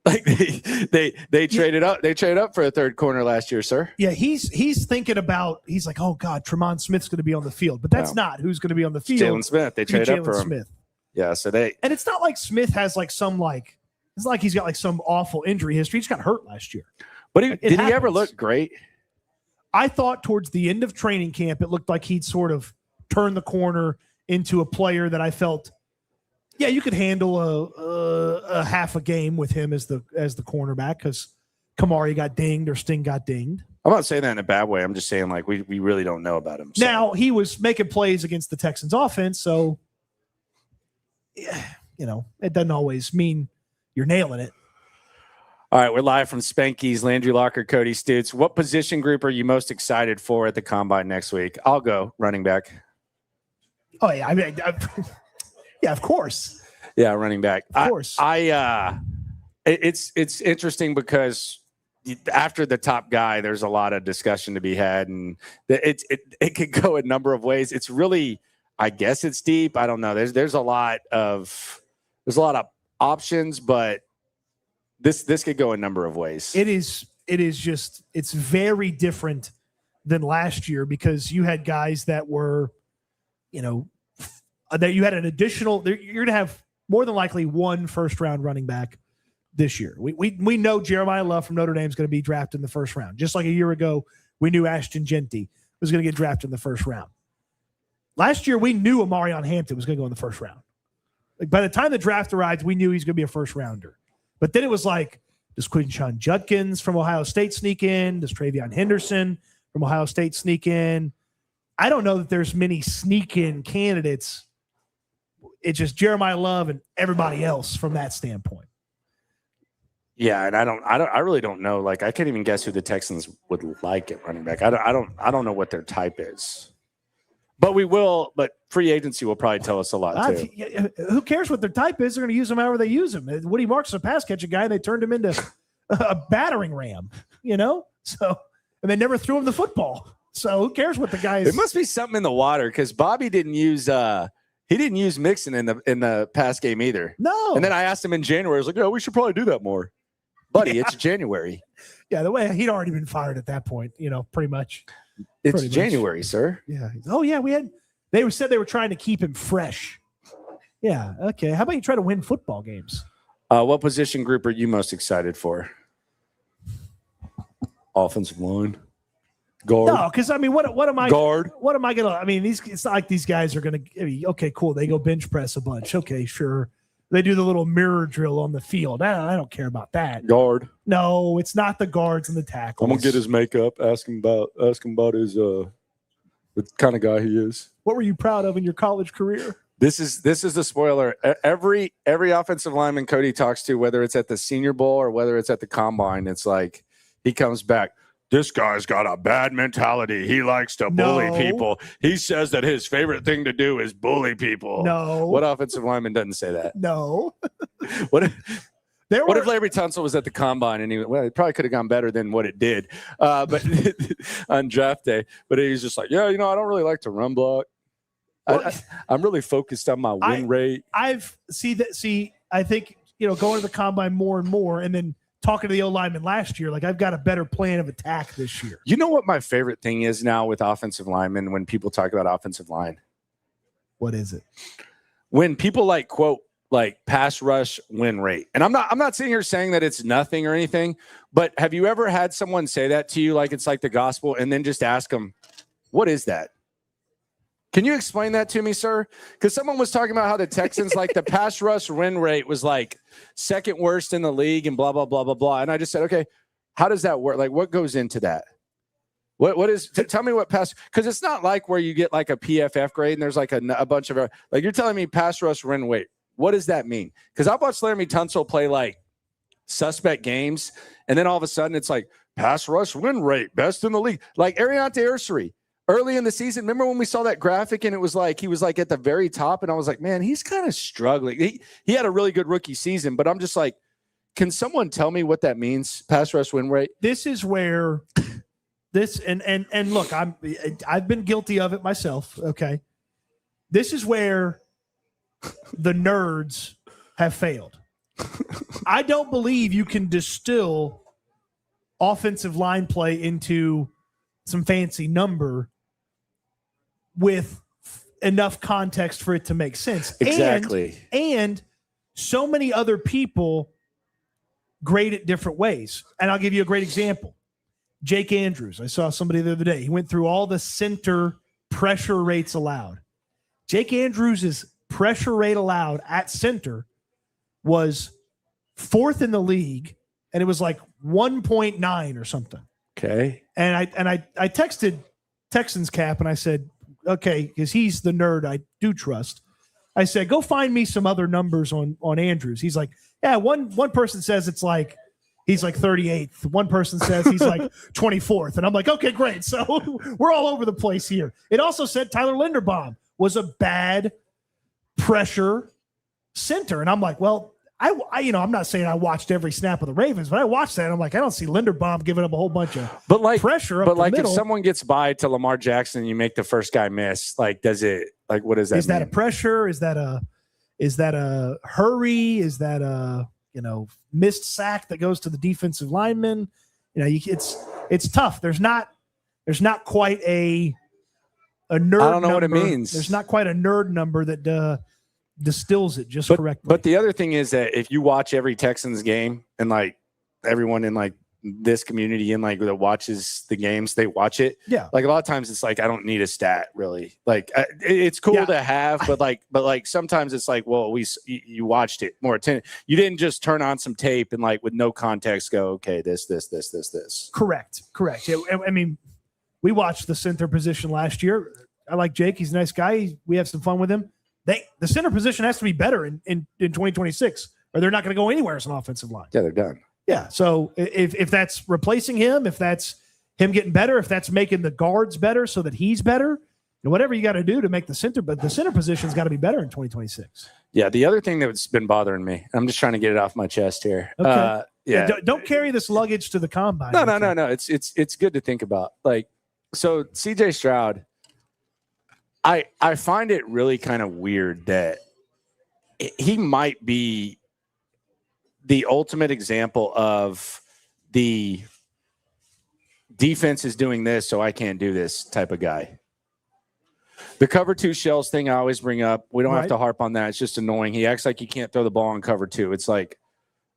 Like they traded up. They traded up for a third corner last year, sir. Yeah, he's thinking about. He's like, oh God, Tremont Smith's going to be on the field, but that's not who's going to be on the field. Jalen Smith. They traded up for him. Smith. Yeah, so and it's not like Smith has like some like. It's not like he's got like some awful injury history. He's got hurt last year. But did he ever look great? I thought towards the end of training camp, it looked like he'd sort of turn the corner into a player that I felt. Yeah, you could handle a half a game with him as the cornerback because Kamari got dinged or Sting got dinged. I'm not saying that in a bad way. I'm just saying like we really don't know about him. So. Now he was making plays against the Texans offense, so it doesn't always mean you're nailing it. All right, we're live from Spanky's, Landry Locker, Cody Stutes. What position group are you most excited for at the combine next week? I'll go running back. Oh yeah, I mean. Yeah, of course. Yeah, running back. Of course. It's interesting because after the top guy, there's a lot of discussion to be had, and it could go a number of ways. It's really, I guess it's deep. I don't know. There's a lot of options, but this could go a number of ways. It is just it's very different than last year because you had guys that were, that you had an additional. You're going to have more than likely one first-round running back this year. We know Jeremiah Love from Notre Dame is going to be drafted in the first round. Just like a year ago, we knew Ashton Genty was going to get drafted in the first round. Last year, we knew Amarion Hampton was going to go in the first round. Like by the time the draft arrived, we knew he's going to be a first-rounder. But then it was like, does Quinshon Judkins from Ohio State sneak in? Does Travion Henderson from Ohio State sneak in? I don't know that there's many sneak-in candidates. It's just Jeremiah Love and everybody else from that standpoint. Yeah, and I really don't know. Like I can't even guess who the Texans would like at running back. I don't know what their type is. But we will. But free agency will probably tell us a lot too. Who cares what their type is? They're going to use them however they use them. Woody Marks is a pass catching guy, and they turned him into a battering ram. So and they never threw him the football. So who cares what the guy is? It must be something in the water because Bobby didn't use. He didn't use Mixon in the pass game either. No. And then I asked him in January. I was like, "Oh, we should probably do that more." Buddy, It's January. Yeah, the way he'd already been fired at that point, pretty much. It's January, sir. Yeah. Oh, yeah, they said they were trying to keep him fresh. Yeah, okay. How about you try to win football games? What position group are you most excited for? Offensive line. Guard. No, because I mean, what am I? Guard. What am I gonna? I mean, it's not like these guys are gonna. Okay, cool. They go bench press a bunch. Okay, sure. They do the little mirror drill on the field. I don't care about that. Guard. No, it's not the guards and the tackles. I'm gonna get his makeup. Ask him about his the kind of guy he is. What were you proud of in your college career? This is the spoiler. Every offensive lineman Cody talks to, whether it's at the Senior Bowl or whether it's at the Combine, it's like he comes back. This guy's got a bad mentality. He likes to bully people. He says that his favorite thing to do is bully people. No. What offensive lineman doesn't say that? No. What if Larry Tunsil was at the Combine and it probably could have gone better than what it did, but on draft day. But he was just like, I don't really like to run block. I'm really focused on my win rate. I think going to the Combine more and more, and then talking to the O-lineman last year, like I've got a better plan of attack this year. You know what my favorite thing is now with offensive linemen when people talk about offensive line? What is it? When people quote pass rush win rate. And I'm not sitting here saying that it's nothing or anything, but have you ever had someone say that to you like it's like the gospel and then just ask them, what is that? Can you explain that to me, sir? Because someone was talking about how the Texans, the pass rush win rate was second worst in the league and blah, blah, blah, blah, blah. And I just said, okay, how does that work? What goes into that? What is, tell me what pass, because it's not like where you get a PFF grade and there's a bunch of, you're telling me pass rush win rate. What does that mean? Because I've watched Larry Tunsil play suspect games. And then all of a sudden it's pass rush win rate, best in the league. Like Ariante Ursery, early in the season, remember when we saw that graphic and it was like he was like at the very top, and I was like, man, he's kind of struggling. He had a really good rookie season, but I'm just like, can someone tell me what that means? Pass rush win rate. This is where this and look, I've been guilty of it myself. Okay, this is where the nerds have failed. I don't believe you can distill offensive line play into some fancy number with enough context for it to make sense. Exactly. And so many other people grade it different ways. And I'll give you a great example. Jake Andrews. I saw somebody the other day. He went through all the center pressure rates allowed. Jake Andrews' pressure rate allowed at center was 4th in the league, and it was like 1.9 or something. Okay. And I texted Texans Cap and I said, okay, because he's the nerd I do trust. I said, go find me some other numbers on Andrews. He's like, yeah, one person says it's like he's like 38th. One person says he's like 24th. And I'm like, okay, great. So we're all over the place here. It also said Tyler Linderbaum was a bad pressure center. And I'm like, well, I I'm not saying I watched every snap of the Ravens, but I watched that and I'm like, I don't see Linderbaum giving up a whole bunch of pressure. But like middle. if someone gets by to Lamar Jackson and you make the first guy miss, like does it like what does that mean? Is that a pressure? Is that a hurry? Is that a missed sack that goes to the defensive lineman? It's tough. There's not quite a nerd. I don't know number. what it means. There's not quite a nerd number that distills it just correctly. But the other thing is that if you watch every Texans game and like everyone in like this community and like that watches the games, they watch it. Yeah. Like a lot of times it's like, I don't need a stat really. Like it's cool to have, but sometimes it's like, well, you watched it more attentive. You didn't just turn on some tape and like with no context go, okay, this. Correct. I mean, we watched the center position last year. I like Jake. He's a nice guy. We have some fun with him. The center position has to be better in 2026 or they're not going to go anywhere as an offensive line. Yeah, they're done. Yeah. So if that's replacing him, if that's him getting better, if that's making the guards better so that he's better, whatever you got to do to make the center position's got to be better in 2026 Yeah. The other thing that's been bothering me, I'm just trying to get it off my chest here. Okay. Yeah. Don't carry this luggage to the combine. No. It's good to think about. Like, so CJ Stroud, I find it really kind of weird that he might be the ultimate example of the defense is doing this, so I can't do this type of guy. The cover 2 shells thing I always bring up. We don't have to harp on that. It's just annoying. He acts like he can't throw the ball on cover 2. It's like,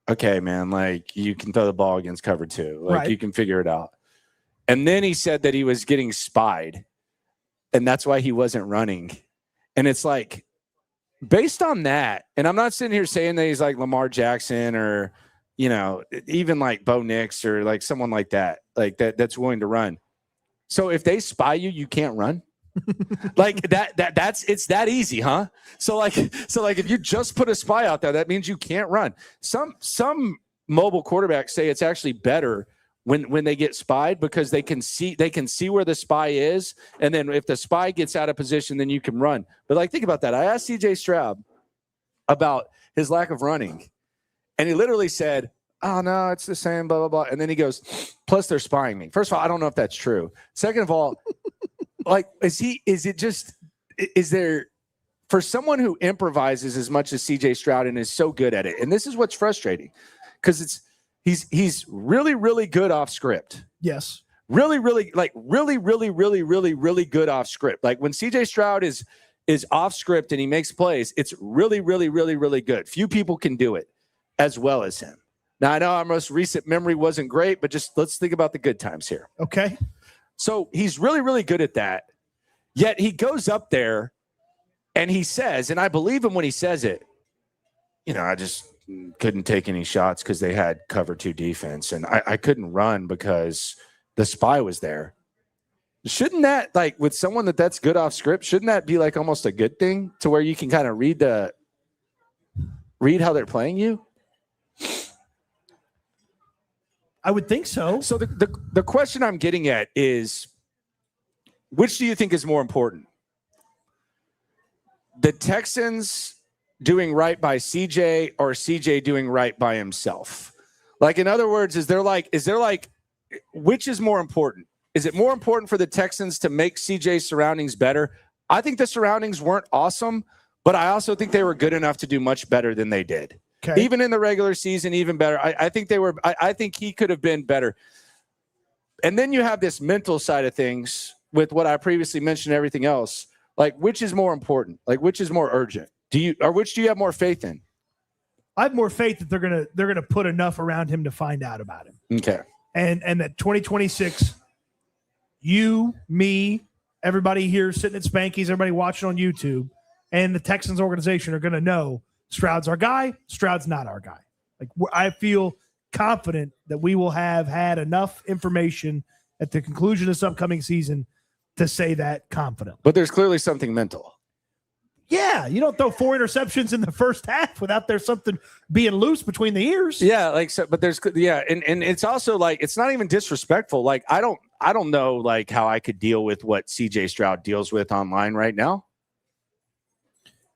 okay, man, like you can throw the ball against cover 2. Like you can figure it out. And then he said that he was getting spied. And that's why he wasn't running. And it's like, based on that, and I'm not sitting here saying that he's like Lamar Jackson or, even like Bo Nix or like someone like that, like that's willing to run. So if they spy you, you can't run. Like it's that easy, huh? So like if you just put a spy out there, that means you can't run. Some mobile quarterbacks say it's actually better when they get spied because they can see where the spy is, and then if the spy gets out of position, then you can run. But like think about that. I asked CJ Stroud about his lack of running, and he literally said, "Oh no, it's the same." Blah blah blah. And then he goes, "Plus they're spying me." First of all, I don't know if that's true. Second of all, like is there for someone who improvises as much as CJ Stroud and is so good at it, and this is what's frustrating because He's really, really good off script. Yes. Really, really good off script. Like when CJ Stroud is off script and he makes plays, it's really, really, really, really good. Few people can do it as well as him. Now, I know our most recent memory wasn't great, but just let's think about the good times here. Okay. So he's really, really good at that. Yet he goes up there and he says, and I believe him when he says it, I just couldn't take any shots because they had cover 2 defense, and I couldn't run because the spy was there. Shouldn't that, like with someone that's good off script, shouldn't that be like almost a good thing to where you can kind of read how they're playing you? I would think so. So the question I'm getting at is, which do you think is more important? The Texans doing right by CJ or CJ doing right by himself? Like, in other words, is there like, which is more important? Is it more important for the Texans to make CJ's surroundings better? I think the surroundings weren't awesome, but I also think they were good enough to do much better than they did. Okay. Even in the regular season, even better. I think they were. I think he could have been better. And then you have this mental side of things with what I previously mentioned, everything else. Like, which is more important? Like, which is more urgent? Which do you have more faith in? I have more faith that they're gonna put enough around him to find out about him. Okay. And that 2026, you, me, everybody here sitting at Spanky's, everybody watching on YouTube, and the Texans organization are gonna know Stroud's our guy. Stroud's not our guy. Like, I feel confident that we will have had enough information at the conclusion of this upcoming season to say that confidently. But there's clearly something mental. Yeah, you don't throw 4 interceptions in the first half without there's something being loose between the ears. Yeah, like so, but there's and it's also like, it's not even disrespectful. Like, I don't know like how I could deal with what CJ Stroud deals with online right now.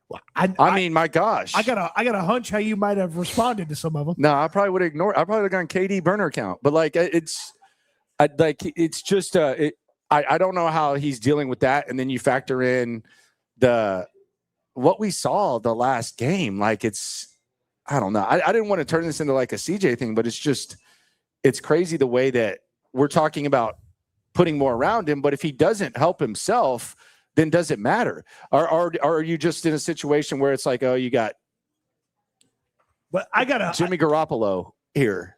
Well, I mean, my gosh, I got a hunch how you might have responded to some of them. No, I probably would ignore. I probably would have gone KD burner account, but like it's just I don't know how he's dealing with that, and then you factor in what we saw the last game. Like, I don't know. I didn't want to turn this into like a CJ thing, but it's crazy the way that we're talking about putting more around him. But if he doesn't help himself, then does it matter? Or are you just in a situation where it's like, oh, you got Jimmy Garoppolo here?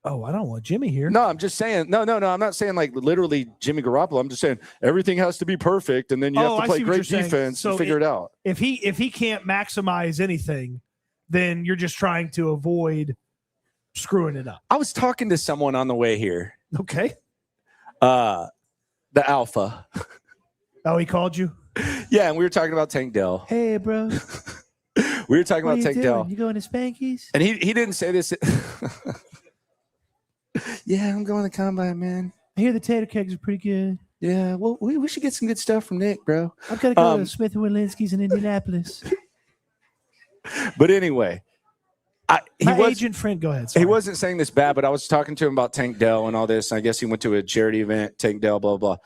Oh, I don't want Jimmy here. No, I'm just saying. No. I'm not saying like literally Jimmy Garoppolo. I'm just saying everything has to be perfect, and then you have to play great defense and figure it out. If he can't maximize anything, then you're just trying to avoid screwing it up. I was talking to someone on the way here. Okay. The Alpha. Oh, he called you? Yeah, and we were talking about Tank Dell. Hey, bro. We were talking about Tank Dell. You going to Spanky's? And he didn't say this. Yeah, I'm going to the combine, man. I hear the tater kegs are pretty good. Yeah, well, we should get some good stuff from Nick, bro. I've got to go to Smith & Walensky's in Indianapolis. But anyway, agent friend, go ahead. Sorry. He wasn't saying this bad, but I was talking to him about Tank Dell and all this. And I guess he went to a charity event, Tank Dell, blah, blah.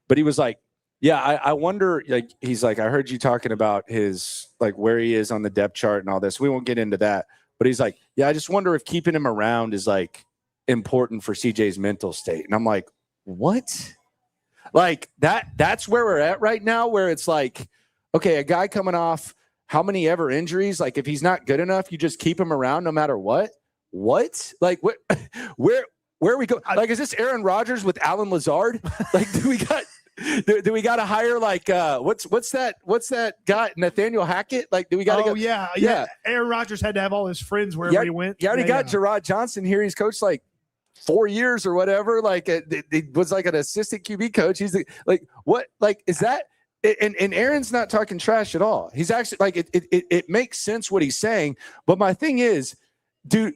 But he was like, yeah, I wonder, like, he's like, I heard you talking about his, like, where he is on the depth chart and all this. We won't get into that. But he's like, yeah, I just wonder if keeping him around is, like, important for CJ's mental state. And I'm like, what? Like, that's where we're at right now, where it's like, okay, a guy coming off how many ever injuries, like, if he's not good enough, you just keep him around no matter what? Like, what? Where are we going? Like, is this Aaron Rodgers with Alan Lazard? Like, do we got to hire, like, what's that guy, Nathaniel Hackett? Like, do we got to go? Yeah. Aaron Rodgers had to have all his friends wherever he went. You already got Gerard Johnson here. He's coached like 4 years or whatever. Like, it was like an assistant QB coach. He's like, what? Like, is that? And Aaron's not talking trash at all. He's actually like, it makes sense what he's saying. But my thing is, do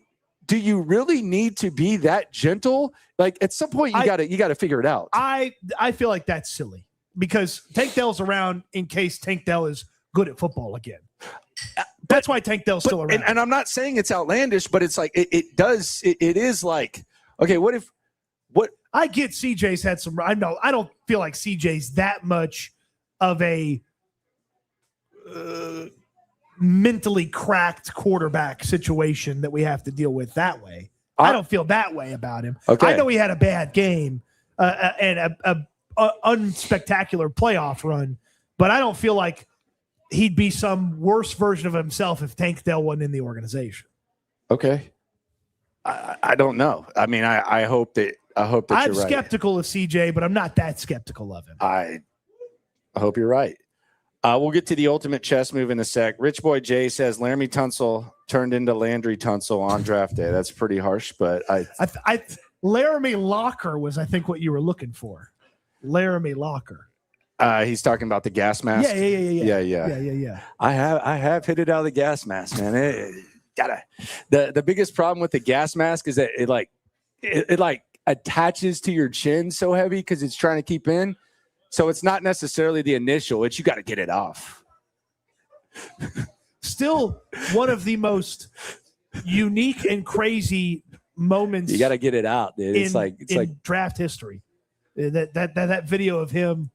you really need to be that gentle? Like, at some point you got to figure it out. I feel like that's silly because Tank Dell's around in case Tank Dell is good at football again. That's why Tank Dell's still around. And I'm not saying it's outlandish, but it's like it is like, okay, what I get CJ's had some. I don't feel like CJ's that much of a mentally cracked quarterback situation that we have to deal with that way. I don't feel that way about him. Okay. I know he had a bad game and a unspectacular playoff run, but I don't feel like he'd be some worse version of himself if Tank Dell wasn't in the organization. Okay. I don't know. I mean, I hope that you're right. I'm skeptical of CJ, but I'm not that skeptical of him. I hope you're right. We'll get to the ultimate chess move in a sec. Rich Boy Jay says Laramie Tunsil turned into Landry Tunsil on draft day. That's pretty harsh, but Laramie Locker was, I think, what you were looking for. Laramie Locker. He's talking about the gas mask. Yeah. I have hit it out of the gas mask, man. The biggest problem with the gas mask is that it like attaches to your chin so heavy because it's trying to keep in. So it's not necessarily the initial. It's you got to get it off. Still one of the most unique and crazy moments. You got to get it out, dude. It's like draft history. That video of him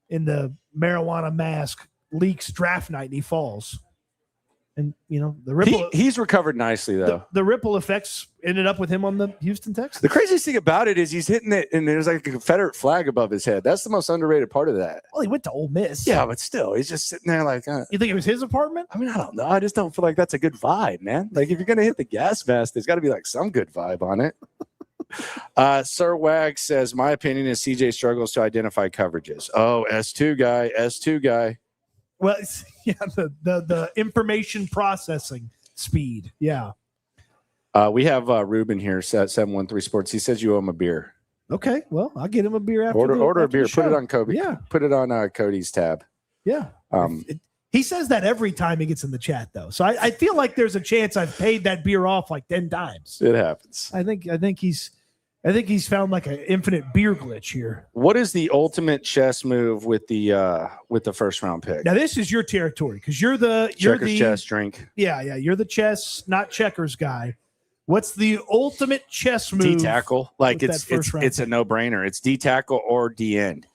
in the marijuana mask leaks draft night and he falls. And, you know, the ripple. He's recovered nicely, though. The ripple effects ended up with him on the Houston Texans. The craziest thing about it is he's hitting it, and there's like a Confederate flag above his head. That's the most underrated part of that. Well, he went to Ole Miss. Yeah, but still, he's just sitting there like. You think it was his apartment? I mean, I don't know. I just don't feel like that's a good vibe, man. Like, if you're going to hit the gas mask, there's got to be like some good vibe on it. Sir Wag says, my opinion is CJ struggles to identify coverages. Oh, S2 guy. Well, yeah, the information processing speed. Yeah. We have Ruben here at 713 Sports. He says you owe him a beer. Okay. Well, I'll get him a beer after order a beer. Put it on Kobe. Yeah. Put it on Cody's tab. Yeah. He says that every time he gets in the chat, though. So I feel like there's a chance I've paid that beer off like 10 times. It happens. I think he's found like an infinite beer glitch here. What is the ultimate chess move with the first round pick? Now this is your territory because you're the chess drink. Yeah, you're the chess, not checkers guy. What's the ultimate chess move? D tackle, like it's a no brainer. It's D tackle or D end.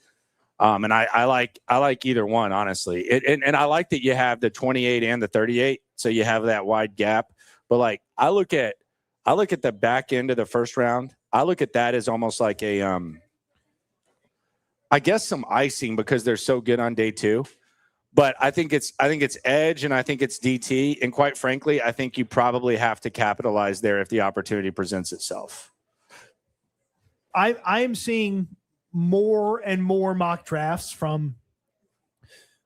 And I like either one, honestly. And I like that you have the 28 and the 38, so you have that wide gap. But like I look at the back end of the first round. I look at that as almost like a, I guess some icing because they're so good on day 2. But I think it's edge and I think it's DT. And quite frankly, I think you probably have to capitalize there if the opportunity presents itself. I am seeing more and more mock drafts from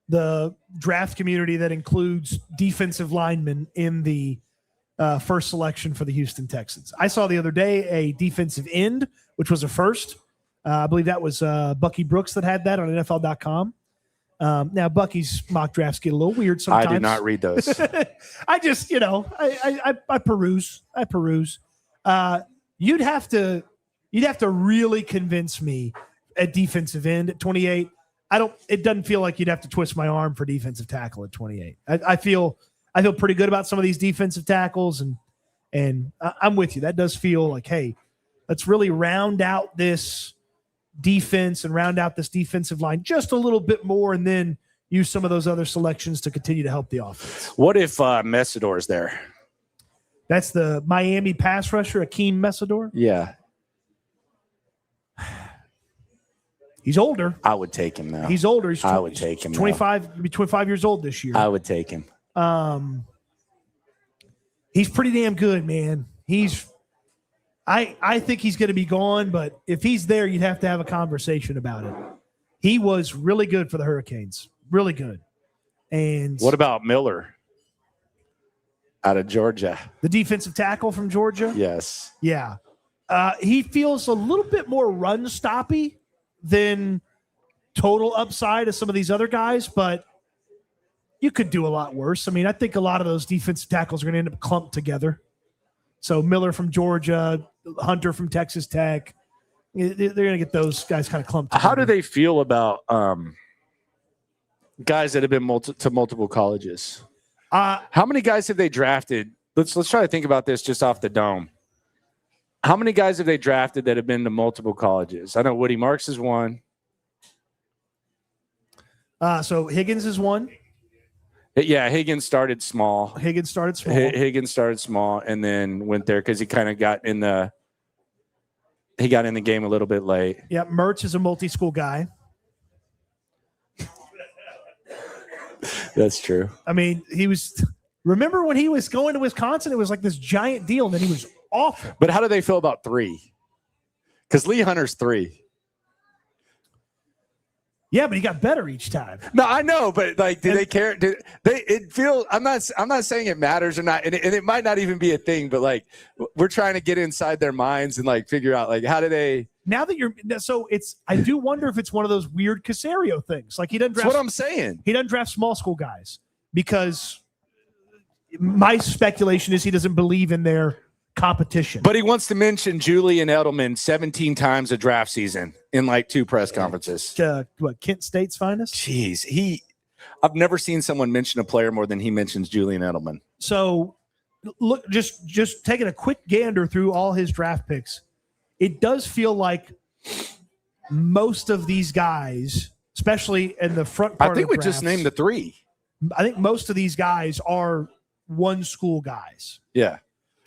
the draft community that includes defensive linemen in the first selection for the Houston Texans. I saw the other day a defensive end, which was a first. I believe that was Bucky Brooks that had that on NFL.com. Now, Bucky's mock drafts get a little weird sometimes. I do not read those. I just, I peruse. You'd have to really convince me at defensive end at 28. It doesn't feel like you'd have to twist my arm for defensive tackle at 28. I feel pretty good about some of these defensive tackles, and I'm with you. That does feel like, hey, let's really round out this defense and round out this defensive line just a little bit more, and then use some of those other selections to continue to help the offense. What if Messidor's there? That's the Miami pass rusher, Akeem Messidor? Yeah. He's older. I would take him, though. He's older. I would take him. 25, be 25 years old this year. I would take him. He's pretty damn good, man. I think he's going to be gone, but if he's there, you'd have to have a conversation about it. He was really good for the Hurricanes. Really good. And what about Miller out of Georgia? The defensive tackle from Georgia? Yes. Yeah. He feels a little bit more run stoppy than total upside of some of these other guys, but you could do a lot worse. I mean, I think a lot of those defensive tackles are going to end up clumped together. So Miller from Georgia, Hunter from Texas Tech, they're going to get those guys kind of clumped together. How do they feel about guys that have been to multiple colleges? How many guys have they drafted? Let's try to think about this just off the dome. How many guys have they drafted that have been to multiple colleges? I know Woody Marks is one. So Higgins is one. Yeah, Higgins started small. Higgins started small, and then went there because he kind of got in the game a little bit late. Yeah, Mertz is a multi-school guy. That's true. I mean, remember when he was going to Wisconsin, it was like this giant deal, and then he was awful. But how do they feel about 3? Because Lee Hunter's 3. Yeah, but he got better each time. No, I know, but like, do they care? I'm not saying it matters or not, and it might not even be a thing. But like, we're trying to get inside their minds and like figure out like how do they. Now that I do wonder if it's one of those weird Caserio things. Like he doesn't draft. That's what I'm saying. He doesn't draft small school guys because my speculation is he doesn't believe in their competition. But he wants to mention Julian Edelman 17 times a draft season in like 2 press conferences. Kent State's finest? Jeez, I've never seen someone mention a player more than he mentions Julian Edelman. So look, just taking a quick gander through all his draft picks, it does feel like most of these guys, especially in the front part I think of we drafts, just named the 3. I think most of these guys are one school guys. Yeah.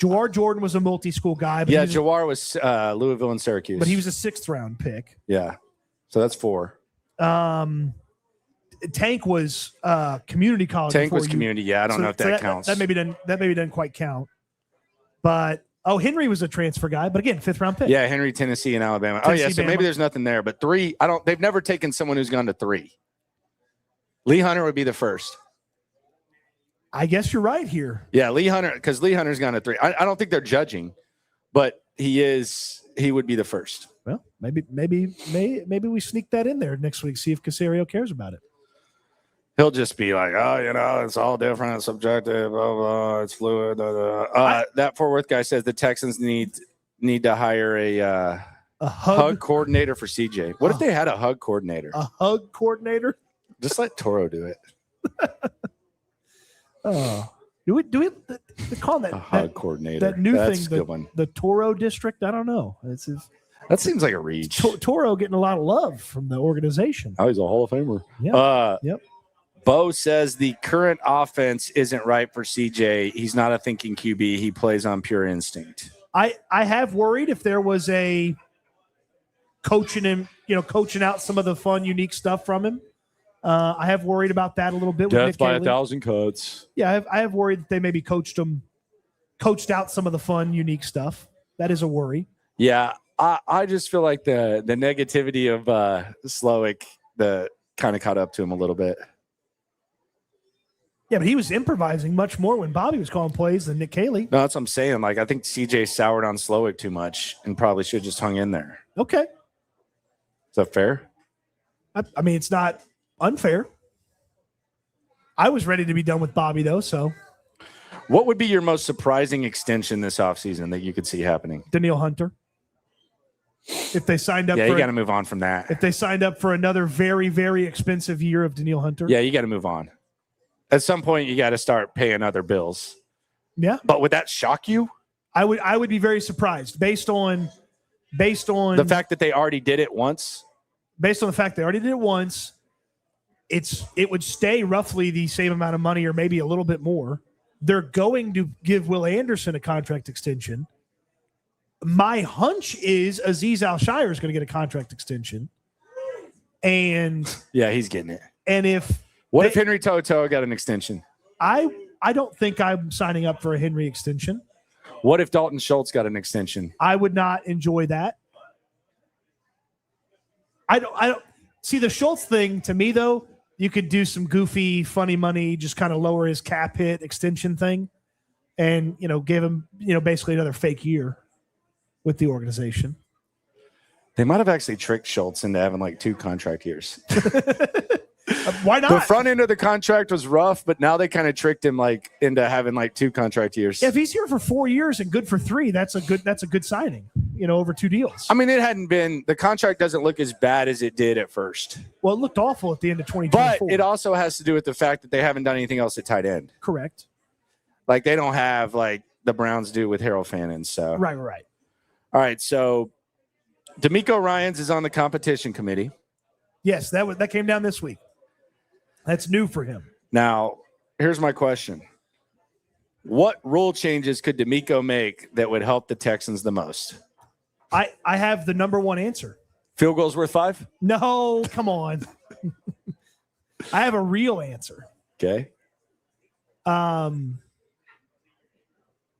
Jawar Jordan was a multi-school guy. Yeah, Jawar was Louisville and Syracuse. But he was a 6th-round pick. Yeah. So that's 4. Tank was community college. Tank was community. Yeah, I don't know if that counts. That maybe doesn't quite count. But Henry was a transfer guy, but again, 5th-round pick. Yeah, Henry, Tennessee, and Alabama. So maybe there's nothing there. But 3, they've never taken someone who's gone to 3. Lee Hunter would be the first. I guess you're right here. Yeah, Lee Hunter, because Lee Hunter's gone to 3. I don't think they're judging, but he would be the first. Well, maybe we sneak that in there next week, see if Caserio cares about it. He'll just be like, it's all different, it's subjective, blah, blah, it's fluid. Blah, blah. That Fort Worth guy says the Texans need to hire a hug coordinator for CJ. What if they had a hug coordinator? A hug coordinator? Just let Toro do it. Do we they call that a hug coordinator? That new That's thing, a good one. The Toro district. I don't know. That seems like a reach. Toro getting a lot of love from the organization. Oh, he's a Hall of Famer. Yep. Bo says the current offense isn't right for CJ. He's not a thinking QB. He plays on pure instinct. I have worried if there was a coaching him, coaching out some of the fun, unique stuff from him. I have worried about that a little bit. Death with Nick by Haley. 1,000 cuts. Yeah, I have worried that they maybe coached out some of the fun, unique stuff. That is a worry. Yeah, I just feel like the negativity of Slowick kind of caught up to him a little bit. Yeah, but he was improvising much more when Bobby was calling plays than Nick Haley. No, that's what I'm saying. Like, I think CJ soured on Slowick too much and probably should have just hung in there. Okay. Is that fair? I mean, it's not unfair. I was ready to be done with Bobby, though, so. What would be your most surprising extension this offseason that you could see happening? Danielle Hunter. If they signed up, you got to move on from that. If they signed up for another very, very expensive year of Danielle Hunter, yeah, you got to move on. At some point, you got to start paying other bills. Yeah, but would that shock you? I would be very surprised based on the fact that they already did it once. Based on the fact they already did it once, it would stay roughly the same amount of money or maybe a little bit more. They're going to give Will Anderson a contract extension. My hunch is Azeez Al-Shire is going to get a contract extension. And yeah, he's getting it. And if Henry Toto got an extension? I don't think I'm signing up for a Henry extension. What if Dalton Schultz got an extension? I would not enjoy that. I don't see the Schultz thing. To me, though, you could do some goofy, funny money, just kind of lower his cap hit extension thing, and give him basically another fake year with the organization. They might have actually tricked Schultz into having like 2 contract years. Why not? The front end of the contract was rough, but now they kind of tricked him into having 2 contract years. Yeah, if he's here for 4 years and good for 3, that's a good signing. Over 2 deals. I mean, it hadn't been. The contract doesn't look as bad as it did at first. Well, it looked awful at the end of 2024. But it also has to do with the fact that they haven't done anything else at tight end. Correct. Like they don't have the Browns do with Harold Fannin. So right. All right, so D'Amico Ryans is on the competition committee. Yes, that came down this week. That's new for him. Now, here's my question. What rule changes could D'Amico make that would help the Texans the most? I have the number one answer. Field goals worth 5? No, come on. I have a real answer. Okay.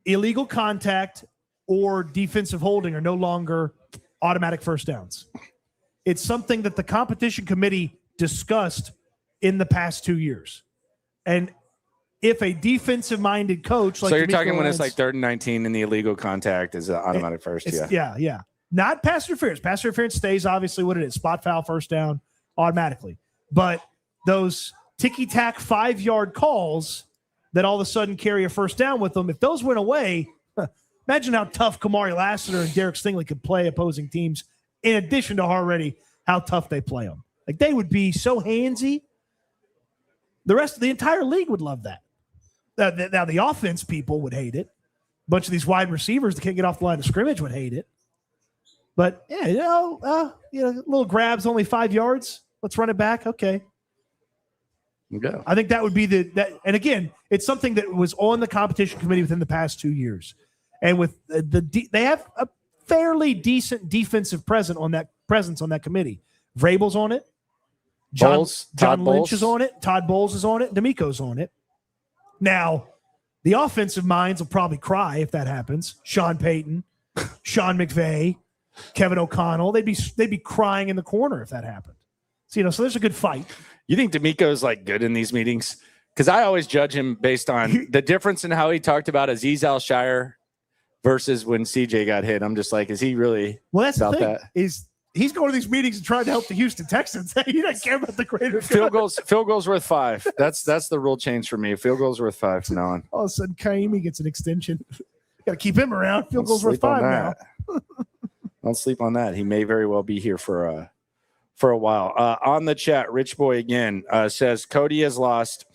Illegal contact or defensive holding are no longer automatic first downs. It's something that the competition committee discussed in the past 2 years. And if a defensive-minded coach like so you're D'Amico talking when it's Ryans, 3rd and 19 and the illegal contact is automatic first, yeah. Not pass interference. Pass interference stays obviously what it is. Spot foul, first down, automatically. But those ticky-tack 5-yard calls that all of a sudden carry a first down with them, if those went away, Imagine how tough Kamari Lassiter and Derek Stingley could play opposing teams, in addition to already how tough they play them. Like, they would be so handsy. The entire league would love that. Now, the offense people would hate it. A bunch of these wide receivers that can't get off the line of scrimmage would hate it. But, yeah, little grabs, only 5 yards. Let's run it back. Okay. Yeah. I think that would be and again, it's something that was on the competition committee within the past 2 years. And with they have a fairly decent defensive presence on that committee. Vrabel's on it. John Lynch is on it. Todd Bowles is on it. D'Amico's on it. Now, the offensive minds will probably cry if that happens. Sean Payton, Sean McVay, Kevin O'Connell, they'd be crying in the corner if that happened. So, so there's a good fight. You think D'Amico's like good in these meetings? Because I always judge him based on the difference in how he talked about Azeez Al-Shire versus when CJ got hit. I'm just like, is he really? Well, that's the thing. He's going to these meetings and trying to help the Houston Texans. He doesn't care about the greater good. Field goals worth 5. That's the rule change for me. Field goals worth 5 from now on. All of a sudden, Kaimi gets an extension. Got to keep him around. Field goals worth 5 now. Don't sleep on that. He may very well be here for a while. On the chat, Rich Boy again says Cody has lost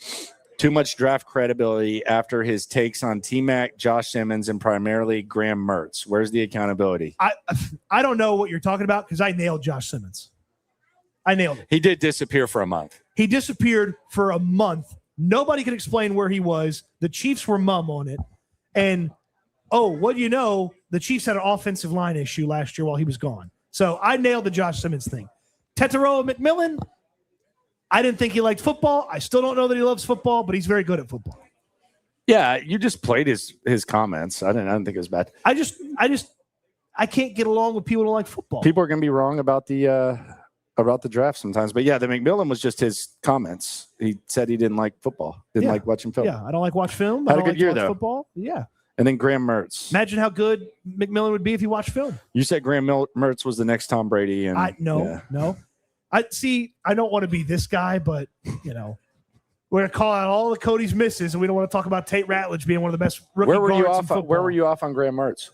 too much draft credibility after his takes on T-Mac, Josh Simmons, and primarily Graham Mertz. Where's the accountability? I don't know what you're talking about because I nailed Josh Simmons. I nailed it. He did disappear for a month. He disappeared for a month. Nobody could explain where he was. The Chiefs were mum on it. And, what do you know? The Chiefs had an offensive line issue last year while he was gone. So I nailed the Josh Simmons thing. Tetairoa McMillan, I didn't think he liked football. I still don't know that he loves football, but he's very good at football. Yeah, you just played his comments. I didn't think it was bad. I can't get along with people who don't like football. People are going to be wrong about the draft sometimes. But yeah, the McMillan was just his comments. He said he didn't like football, didn't like watching film. Yeah, I don't like watch film. Had I a don't good like year watch though. Football. Yeah. And then Graham Mertz. Imagine how good McMillan would be if he watched film. You said Graham Mertz was the next Tom Brady. And No. I don't want to be this guy, but we're gonna call out all of Cody's misses, and we don't want to talk about Tate Ratledge being one of the best rookie guards in football. Where were you off on Graham Mertz?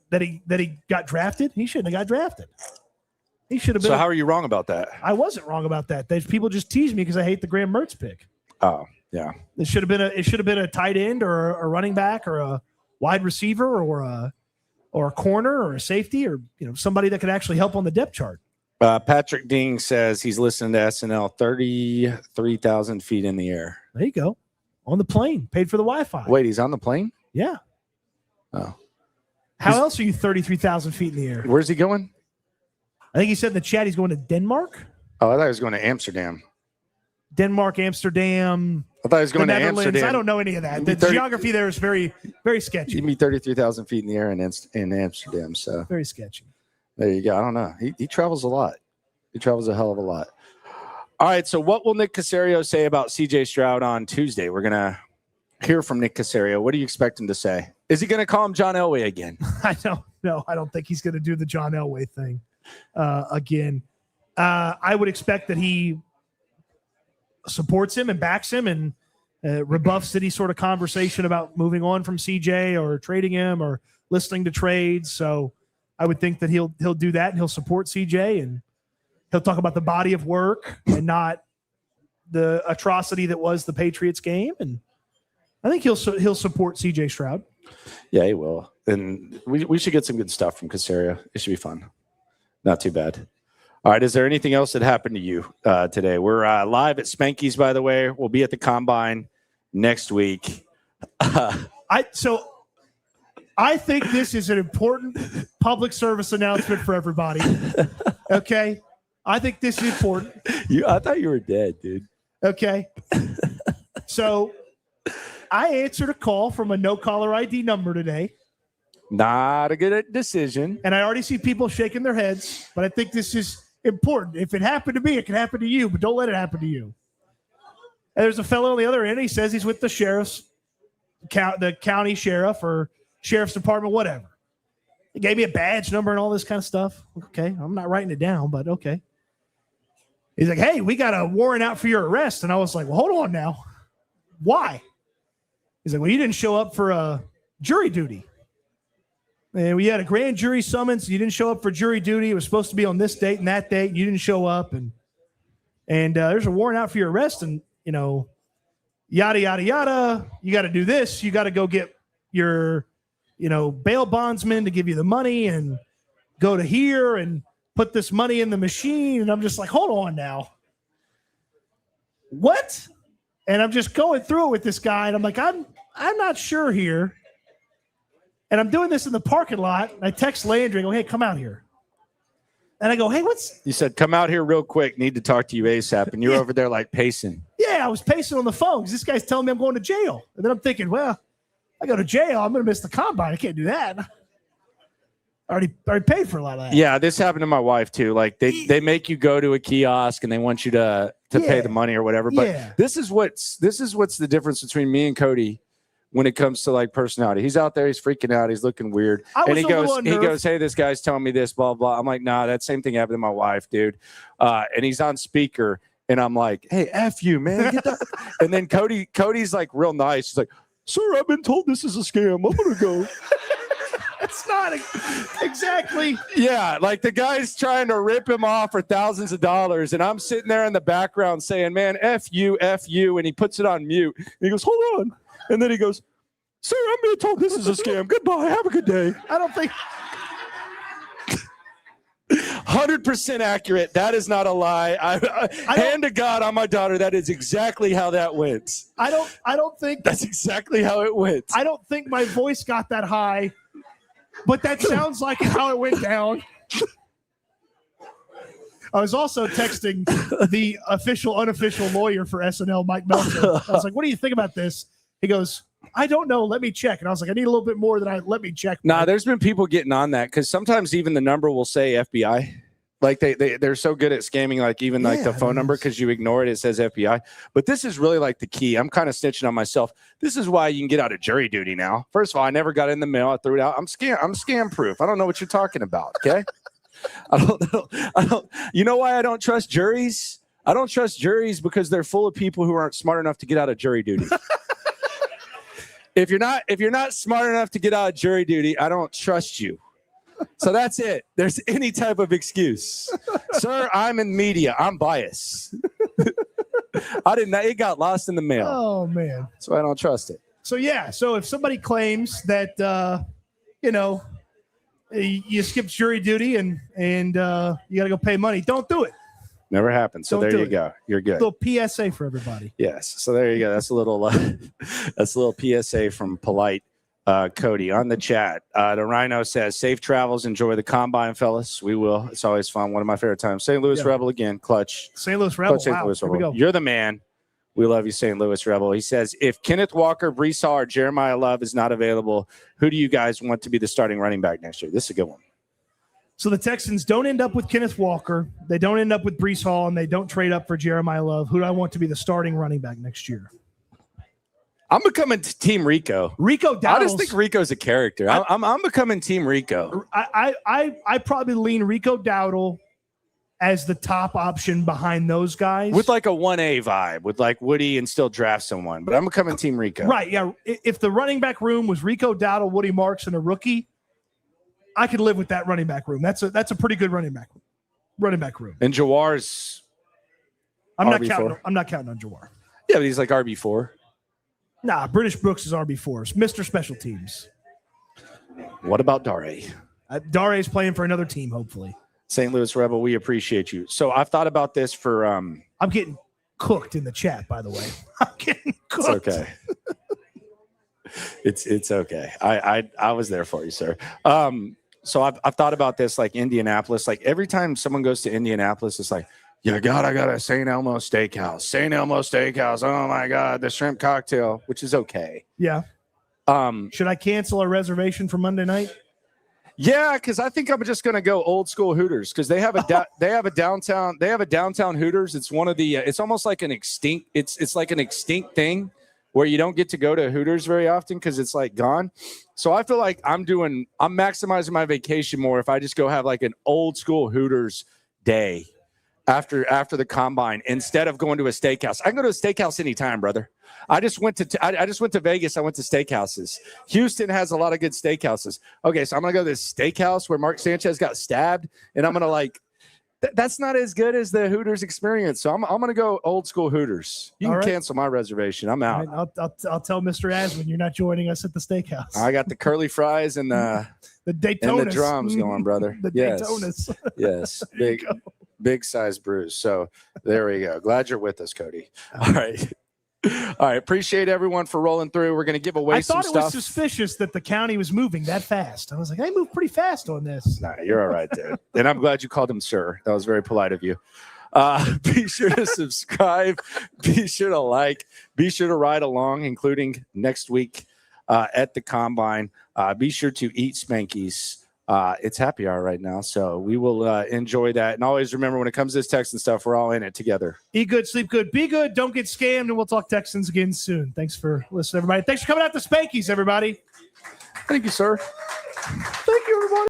that he got drafted? He shouldn't have got drafted. He should have been. So how are you wrong about that? I wasn't wrong about that. People just tease me because I hate the Graham Mertz pick. Oh yeah. It should have been a tight end or a running back or a wide receiver or a corner or a safety or somebody that could actually help on the depth chart. Patrick Ding says he's listening to SNL 33,000 feet in the air. There you go. On the plane. Paid for the Wi-Fi. Wait, he's on the plane? Yeah. Oh. How else are you 33,000 feet in the air? Where's he going? I think he said in the chat he's going to Denmark. Oh, I thought he was going to Amsterdam. Denmark, Amsterdam. I thought he was going to Netherlands. Amsterdam. I don't know any of that. The geography there is very, very sketchy. You'd be 33,000 feet in the air in Amsterdam. So very sketchy. There you go. I don't know. He travels a lot. He travels a hell of a lot. All right. So what will Nick Caserio say about CJ Stroud on Tuesday? We're going to hear from Nick Caserio. What do you expect him to say? Is he going to call him John Elway again? I don't know. I don't think he's going to do the John Elway thing again. I would expect that he supports him and backs him and rebuffs any sort of conversation about moving on from CJ or trading him or listening to trades. So I would think that he'll do that and he'll support CJ and he'll talk about the body of work and not the atrocity that was the Patriots game. And I think he'll support CJ Stroud. Yeah, he will. And we should get some good stuff from Caserio. It should be fun. Not too bad. All right. Is there anything else that happened to you today? We're live at Spanky's, by the way. We'll be at the Combine next week. I think this is an important public service announcement for everybody. Okay? I think this is important. I thought you were dead, dude. Okay. So I answered a call from a no-caller ID number today. Not a good decision. And I already see people shaking their heads, but I think this is important. If it happened to me, it can happen to you, but don't let it happen to you. And there's a fellow on the other end. He says he's with the the county sheriff or sheriff's department, whatever. He gave me a badge number and all this kind of stuff. Okay, I'm not writing it down, but okay. He's like, hey, we got a warrant out for your arrest. And I was like, well, hold on now. Why? He's like, well, you didn't show up for a jury duty. And we had a grand jury summons. You didn't show up for jury duty. It was supposed to be on this date and that date. And you didn't show up. And there's a warrant out for your arrest. And, yada, yada, yada. You got to do this. You got to go get your, bail bondsman to give you the money and go to here and put this money in the machine. And I'm just like, hold on now. What? And I'm just going through it with this guy. And I'm like, I'm not sure here. And I'm doing this in the parking lot. And I text Landry. I go, hey, come out here. And I go, hey, You said, come out here real quick. Need to talk to you ASAP. And you're over there like pacing. Yeah, I was pacing on the phone because this guy's telling me I'm going to jail. And then I'm thinking, well, I go to jail. I'm going to miss the combine. I can't do that. I already paid for a lot of that. Yeah, this happened to my wife too. Like they make you go to a kiosk and they want you to pay the money or whatever. But this is what's the difference between me and Cody when it comes to like personality. He's out there, he's freaking out, he's looking weird. And he goes, hey, this guy's telling me this, blah, blah. I'm like, nah, that same thing happened to my wife, dude. And he's on speaker and I'm like, hey, F you, man. Get that. And then Cody's like real nice. He's like, sir, I've been told this is a scam. I'm gonna go. It's not exactly. Yeah, like the guy's trying to rip him off for thousands of dollars, and I'm sitting there in the background saying, man, F you, and he puts it on mute. And he goes, hold on. And then he goes, sir, I'm being told this is a scam. Goodbye. Have a good day. I don't think. 100% accurate. That is not a lie. Hand to God on my daughter, that is exactly how that went. I don't think. That's exactly how it went. I don't think my voice got that high. But that sounds like how it went down. I was also texting the unofficial lawyer for SNL, Mike Melton. I was like, what do you think about this? He goes, I don't know. Let me check. And I was like, I need a little bit more than let me check. Nah, there's been people getting on that because sometimes even the number will say FBI. Like they're so good at scamming, like even like the phone number, because you ignore it, it says FBI. But this is really like the key. I'm kind of snitching on myself. This is why you can get out of jury duty now. First of all, I never got it in the mail. I threw it out. I'm scam proof. I don't know what you're talking about. Okay. I don't. You know why I don't trust juries? I don't trust juries because they're full of people who aren't smart enough to get out of jury duty. If you're not smart enough to get out of jury duty, I don't trust you. So that's it. There's any type of excuse. Sir, I'm in media. I'm biased. I didn't know. It got lost in the mail. Oh, man. So I don't trust it. So, yeah. So if somebody claims that, you skipped jury duty and you got to go pay money, don't do it. Never happened. So there you go. You're good. A little PSA for everybody. Yes. So there you go. That's a little PSA from polite Cody on the chat. The Rhino says, safe travels. Enjoy the combine, fellas. We will. It's always fun. One of my favorite times. St. Louis Rebel again. Clutch. St. Louis Rebel. Clutch, St. Louis Rebel. Here we go. You're the man. We love you, St. Louis Rebel. He says, if Kenneth Walker, Breece Hall, or Jeremiah Love is not available, who do you guys want to be the starting running back next year? This is a good one. So the Texans don't end up with Kenneth Walker. They don't end up with Breece Hall, and they don't trade up for Jeremiah Love. Who do I want to be the starting running back next year? I'm becoming Team Rico. Rico Dowdles. I just think Rico's a character. I'm becoming Team Rico. I probably lean Rico Dowdle as the top option behind those guys. With like a 1A vibe, with like Woody and still draft someone. But I'm becoming Team Rico. Right, yeah. If the running back room was Rico Dowdle, Woody Marks, and a rookie, I could live with that running back room. That's a pretty good running back room. And Jawar's I'm not counting on Jawar. Yeah, but he's like RB4. Nah, British Brooks is RB4. Mr. Special Teams. What about Dare? Dare's playing for another team, hopefully. St. Louis Rebel, we appreciate you. So I've thought about this for I'm getting cooked in the chat, by the way. I'm getting cooked. It's okay. It's okay. I was there for you, sir. So I've thought about this, like Indianapolis. Like every time someone goes to Indianapolis, it's like, I got a St. Elmo Steakhouse. St. Elmo Steakhouse. Oh my God, the shrimp cocktail, which is okay. Yeah. Should I cancel a reservation for Monday night? Yeah, because I think I'm just gonna go old school Hooters because they have a downtown Hooters. It's one of the it's almost like an extinct. It's like an extinct thing where you don't get to go to Hooters very often because it's like gone. So I feel like I'm maximizing my vacation more if I just go have like an old school Hooters day after the combine instead of going to a steakhouse. I can go to a steakhouse anytime, brother. I just went to Vegas. I went to steakhouses. Houston has a lot of good steakhouses. Okay, so I'm gonna go to this steakhouse where Mark Sanchez got stabbed, and I'm gonna that's not as good as the Hooters experience. So I'm gonna go old school Hooters. You can cancel my reservation. I'm out. I'll tell Mr. Asman you're not joining us at the steakhouse. I got the curly fries and the Daytonas. and the drums going, brother. The Daytonas. Yes. Big size bruise. So there we go. Glad you're with us, Cody. All right. All right. Appreciate everyone for rolling through. We're going to give away some stuff. I thought it was suspicious that the county was moving that fast. I was like, they moved pretty fast on this. Nah, you're all right, dude. And I'm glad you called him sir. That was very polite of you. Be sure to subscribe. Be sure to like. Be sure to ride along, including next week at the Combine. Be sure to eat Spankies. It's happy hour right now, so we will enjoy that. And always remember, when it comes to this Texan stuff, we're all in it together. Eat good, sleep good, be good, don't get scammed, and we'll talk Texans again soon. Thanks for listening, everybody. Thanks for coming out to Spankies, everybody. Thank you, sir. Thank you, everybody.